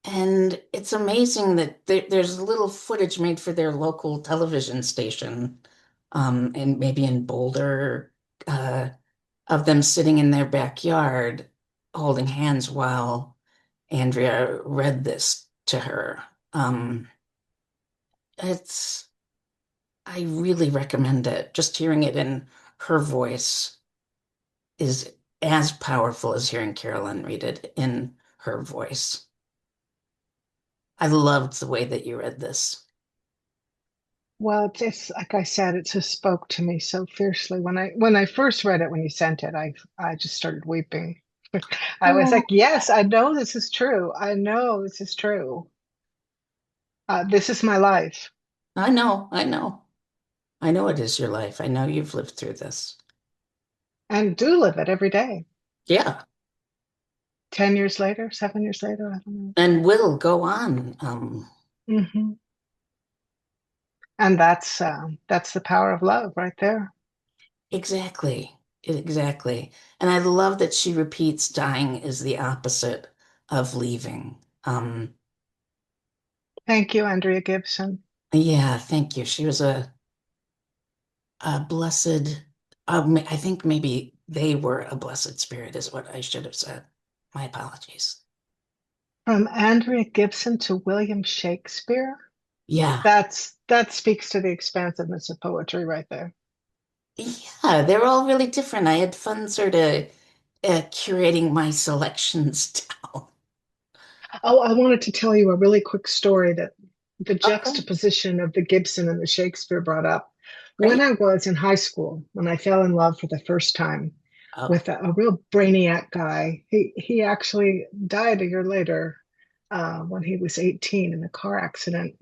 [SPEAKER 4] And it's amazing that there's little footage made for their local television station, and maybe in Boulder, uh, of them sitting in their backyard holding hands while Andrea read this to her. Um, it's, I really recommend it. Just hearing it in her voice is as powerful as hearing Carolyn read it in her voice. I loved the way that you read this.
[SPEAKER 1] Well, it's like I said, it just spoke to me so fiercely when I first read it when you sent it. I just started weeping. I was like,
[SPEAKER 4] Oh,
[SPEAKER 1] yes, I know this is true. I know this is true. This is my life,
[SPEAKER 4] I know, I know. I know it is your life. I know you've lived through this.
[SPEAKER 1] and do live it every day.
[SPEAKER 4] Yeah,
[SPEAKER 1] 10 years later, 7 years later, I don't
[SPEAKER 4] and will go on.
[SPEAKER 1] know. And that's the power of love right there.
[SPEAKER 4] Exactly, exactly. And I love that she repeats dying is the opposite of leaving.
[SPEAKER 1] Thank you, Andrea Gibson.
[SPEAKER 4] Yeah, thank you. She was a blessed, I think maybe they were a blessed spirit, is what I should have said. My apologies.
[SPEAKER 1] From Andrea Gibson to William Shakespeare.
[SPEAKER 4] Yeah,
[SPEAKER 1] That speaks to the expansiveness of poetry right there.
[SPEAKER 4] yeah, they're all really different. I had fun sort of curating my selections down.
[SPEAKER 1] Oh, I wanted to tell you a really quick story that the
[SPEAKER 4] Okay,
[SPEAKER 1] juxtaposition of the Gibson and the Shakespeare brought up. When
[SPEAKER 4] great.
[SPEAKER 1] I was in high school, when I fell in love for the first time
[SPEAKER 4] Oh,
[SPEAKER 1] with a real brainiac guy, he actually died a year later when he was 18 in a car accident.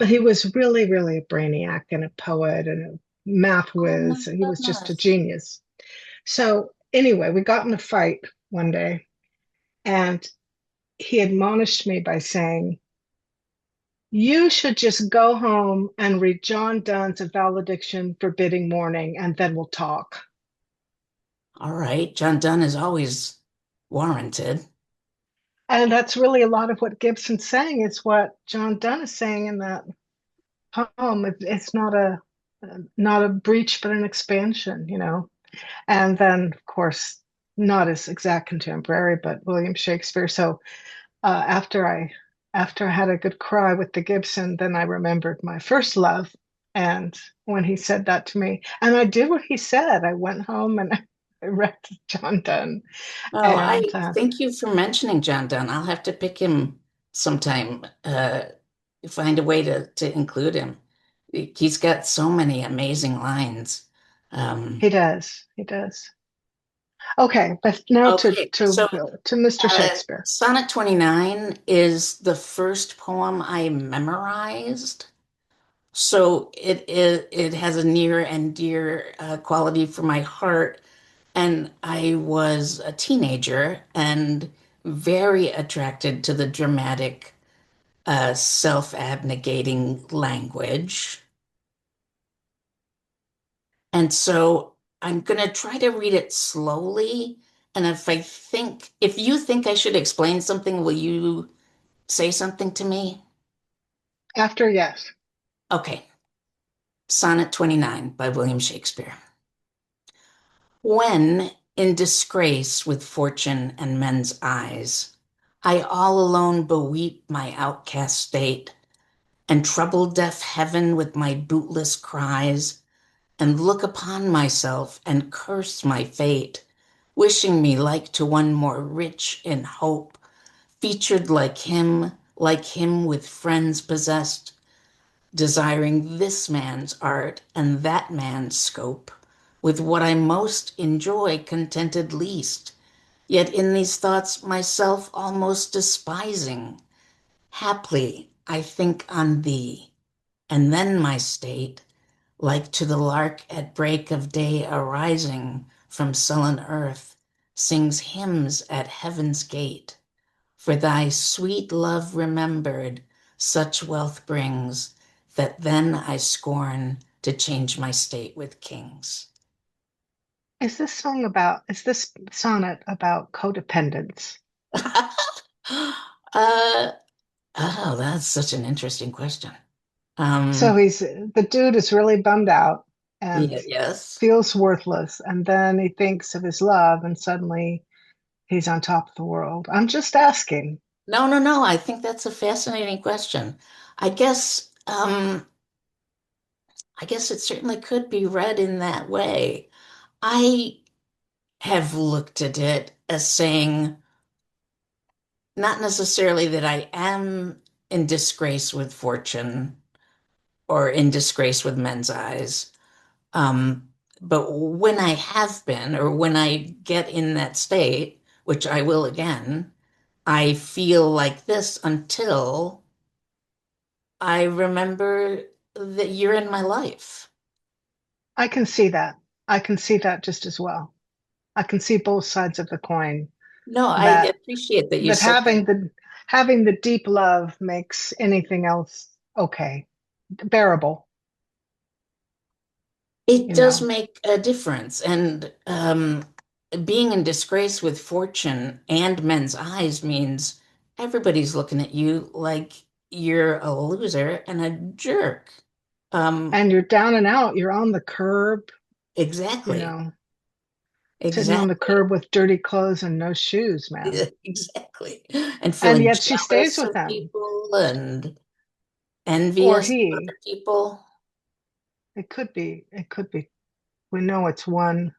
[SPEAKER 1] But he was really, really a brainiac and a poet and a math
[SPEAKER 4] oh my
[SPEAKER 1] whiz. He was just a
[SPEAKER 4] goodness.
[SPEAKER 1] genius. So anyway, we got in a fight one day, and he admonished me by saying, You should just go home and read John Donne's A Valediction Forbidding Morning, and then we'll talk.
[SPEAKER 4] All right, John Donne is always warranted.
[SPEAKER 1] And that's really a lot of what Gibson's saying is what John Donne is saying in that poem. It's not a breach, but an expansion, you know. And then, of course, not his exact contemporary, but William Shakespeare. So after I had a good cry with the Gibson, then I remembered my first love. And when he said that to me, and I did what he said, I went home and I read John Donne.
[SPEAKER 4] Oh, I
[SPEAKER 1] And
[SPEAKER 4] thank you for mentioning John Donne. I'll have to pick him sometime, find a way to include him. He's got so many amazing lines. Um,
[SPEAKER 1] he does. Okay, but now
[SPEAKER 4] okay, so
[SPEAKER 1] to Mr. Shakespeare.
[SPEAKER 4] Sonnet 29 is the first poem I memorized. So it has a near and dear quality for my heart. And I was a teenager and very attracted to the dramatic, self-abnegating language. And so I'm going to try to read it slowly. And if you think I should explain something, will you say something to me?
[SPEAKER 1] After yes.
[SPEAKER 4] Okay. Sonnet 29 by William Shakespeare. When, in disgrace with fortune and men's eyes, I all alone beweep my outcast state, and trouble deaf heaven with my bootless cries, and look upon myself and curse my fate, wishing me like to one more rich in hope, featured like him with friends possessed, desiring this man's art and that man's scope, with what I most enjoy contented least, yet in these thoughts myself almost despising. Haply I think on thee, and then my state, like to the lark at break of day arising from sullen earth, sings hymns at heaven's gate. For thy sweet love remembered, such wealth brings, that then I scorn to change my state with kings.
[SPEAKER 1] Is this sonnet about codependence?
[SPEAKER 4] uh, oh, that's such an interesting question.
[SPEAKER 1] So
[SPEAKER 4] Um,
[SPEAKER 1] the dude is really bummed out and
[SPEAKER 4] yeah, yes.
[SPEAKER 1] feels worthless, and then he thinks of his love, and suddenly he's on top of the world. I'm just asking.
[SPEAKER 4] No, no, no. I think that's a fascinating question. I guess, I guess it certainly could be read in that way. I have looked at it as saying, not necessarily that I am in disgrace with fortune or in disgrace with men's eyes. Um, but when I have been, or when I get in that state, which I will again, I feel like this until I remember that you're in my life.
[SPEAKER 1] I can see that. I can see that just as well. I can see both sides of the coin.
[SPEAKER 4] No, I
[SPEAKER 1] That
[SPEAKER 4] appreciate that you
[SPEAKER 1] that
[SPEAKER 4] said that.
[SPEAKER 1] having the deep love makes anything else okay, bearable,
[SPEAKER 4] It
[SPEAKER 1] you
[SPEAKER 4] does
[SPEAKER 1] know.
[SPEAKER 4] make a difference. And being in disgrace with fortune and men's eyes means everybody's looking at you like you're a loser and a jerk. Um,
[SPEAKER 1] And you're down and out, you're on the curb, you
[SPEAKER 4] exactly.
[SPEAKER 1] know, sitting on the
[SPEAKER 4] Exactly.
[SPEAKER 1] curb with dirty clothes and no shoes, man.
[SPEAKER 4] Exactly. And
[SPEAKER 1] And
[SPEAKER 4] feeling
[SPEAKER 1] yet she stays
[SPEAKER 4] jealous
[SPEAKER 1] with
[SPEAKER 4] of
[SPEAKER 1] him,
[SPEAKER 4] people and
[SPEAKER 1] or
[SPEAKER 4] envious of
[SPEAKER 1] he.
[SPEAKER 4] other people.
[SPEAKER 1] It could be. We know it's one.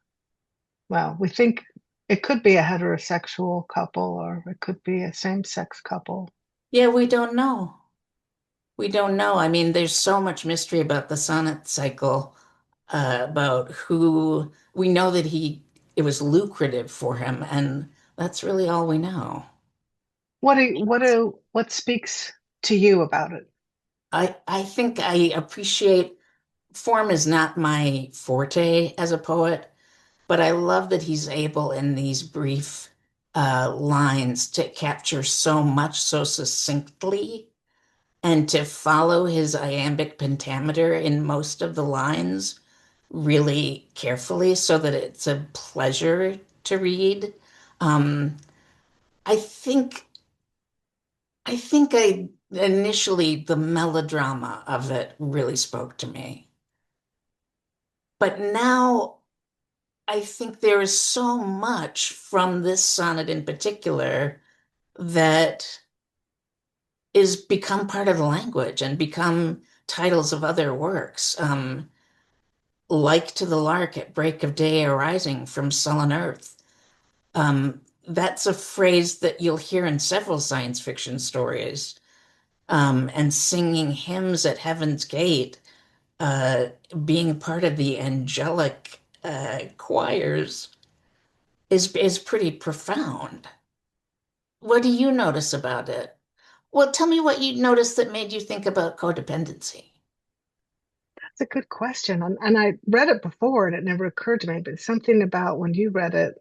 [SPEAKER 1] Well, we think it could be a heterosexual couple or it could be a same-sex couple.
[SPEAKER 4] Yeah, we don't know. We don't know. I mean, there's so much mystery about the sonnet cycle, about who we know that it was lucrative for him, and that's really all we know.
[SPEAKER 1] What speaks to you about it?
[SPEAKER 4] I think I appreciate form is not my forte as a poet, but I love that he's able in these brief lines to capture so much so succinctly. and to follow his iambic pentameter in most of the lines really carefully so that it's a pleasure to read. Um, I think I initially the melodrama of it really spoke to me. But now I think there is so much from this sonnet in particular that is become part of the language and become titles of other works. Like to the lark at break of day arising from sullen earth. That's a phrase that you'll hear in several science fiction stories. And singing hymns at heaven's gate, uh, being part of the angelic choirs is pretty profound. What do you notice about it? Well, tell me what you noticed that made you think about codependency.
[SPEAKER 1] That's a good question. And I read it before and it never occurred to me, but something about when you read it,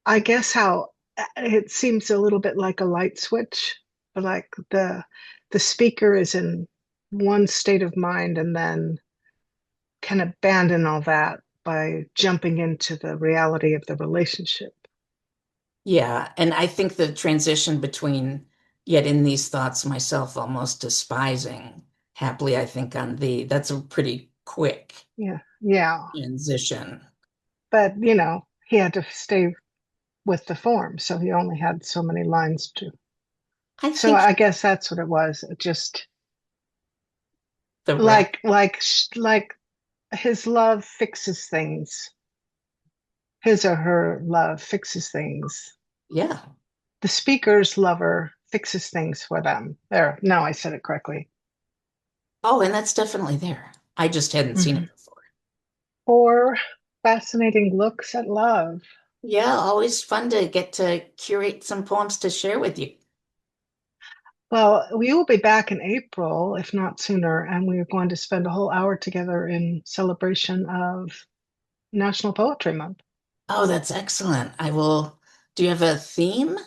[SPEAKER 1] I guess how it seems a little bit like a light switch, like the speaker is in one state of mind and then can abandon all that by jumping into the reality of the relationship.
[SPEAKER 4] Yeah, and I think the transition between yet in these thoughts myself almost despising happily I think on thee, that's a pretty quick
[SPEAKER 1] Yeah, yeah.
[SPEAKER 4] transition.
[SPEAKER 1] But he had to stay with the form, so he only had so many lines to.
[SPEAKER 4] I
[SPEAKER 1] So
[SPEAKER 4] think
[SPEAKER 1] I guess that's what it was. It just
[SPEAKER 4] the rest,
[SPEAKER 1] like his love fixes things. His or her love fixes things.
[SPEAKER 4] yeah.
[SPEAKER 1] The speaker's lover fixes things for them. There, now I said it correctly.
[SPEAKER 4] Oh, and that's definitely there. I just hadn't seen
[SPEAKER 1] Mhm.
[SPEAKER 4] it before.
[SPEAKER 1] Or fascinating looks at love.
[SPEAKER 4] Yeah, always fun to get to curate some poems to share with you.
[SPEAKER 1] Well, we will be back in April, if not sooner, and we are going to spend a whole hour together in celebration of National Poetry Month.
[SPEAKER 4] Oh, that's excellent. I will. Do you have a theme?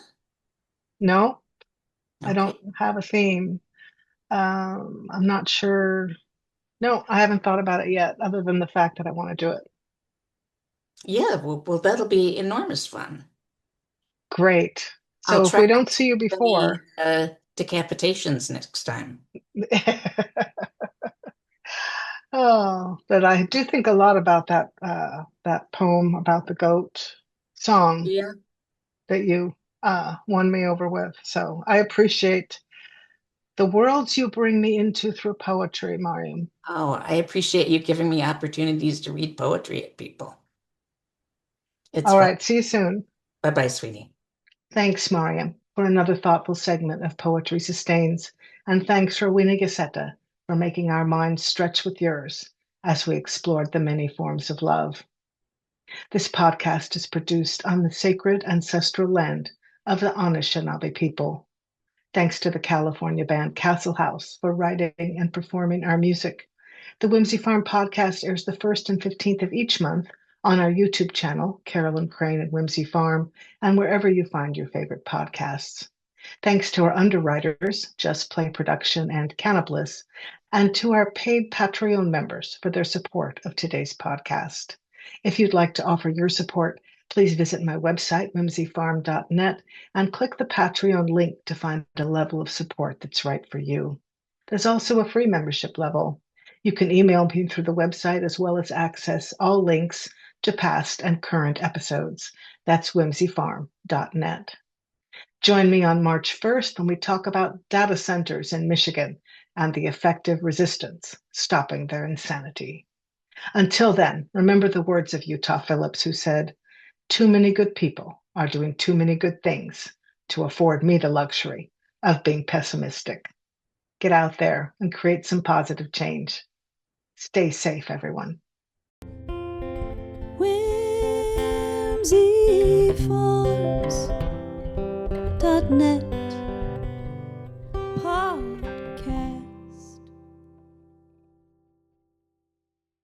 [SPEAKER 1] No, I don't
[SPEAKER 4] Okay.
[SPEAKER 1] have a theme. I'm not sure. No, I haven't thought about it yet, other than the fact that I want to do it.
[SPEAKER 4] Yeah, well, that'll be enormous fun.
[SPEAKER 1] Great.
[SPEAKER 4] I'll
[SPEAKER 1] So if
[SPEAKER 4] try
[SPEAKER 1] we
[SPEAKER 4] not
[SPEAKER 1] don't
[SPEAKER 4] to
[SPEAKER 1] see you
[SPEAKER 4] have any
[SPEAKER 1] before,
[SPEAKER 4] decapitations next time.
[SPEAKER 1] oh, but I do think a lot about that poem about the goat song
[SPEAKER 4] Yeah.
[SPEAKER 1] that you won me over with. So I appreciate the worlds you bring me into through poetry, Mariam.
[SPEAKER 4] Oh, I appreciate you giving me opportunities to read poetry at people. It's
[SPEAKER 1] All
[SPEAKER 4] fun.
[SPEAKER 1] right, see you soon.
[SPEAKER 4] Bye-bye, sweetie.
[SPEAKER 1] Thanks, Mariam, for another thoughtful segment of Poetry Sustains. And thanks, Rowena Yeseta, for making our minds stretch with yours as we explored the many forms of love. This podcast is produced on the sacred ancestral land of the Anishinaabe people. Thanks to the California band Castle House for writing and performing our music. The Whimsy Farm podcast airs the 1st and 15th of each month on our YouTube channel, Carolyn Crane at Whimsy Farm, and wherever you find your favorite podcasts. Thanks to our underwriters, Just Play Production and Cannibliss, and to our paid Patreon members for their support of today's podcast. If you'd like to offer your support, please visit my website, whimsyfarm.net, and click the Patreon link to find a level of support that's right for you. There's also a free membership level. You can email me through the website as well as access all links to past and current episodes. That's whimsyfarm.net. Join me on March 1st when we talk about data centers in Michigan and the effective resistance stopping their insanity. Until then, remember the words of Utah Phillips, who said, "Too many good people are doing too many good things to afford me the luxury of being pessimistic." Get out there and create some positive change. Stay safe, everyone.
[SPEAKER 2] whimsyfarms.net.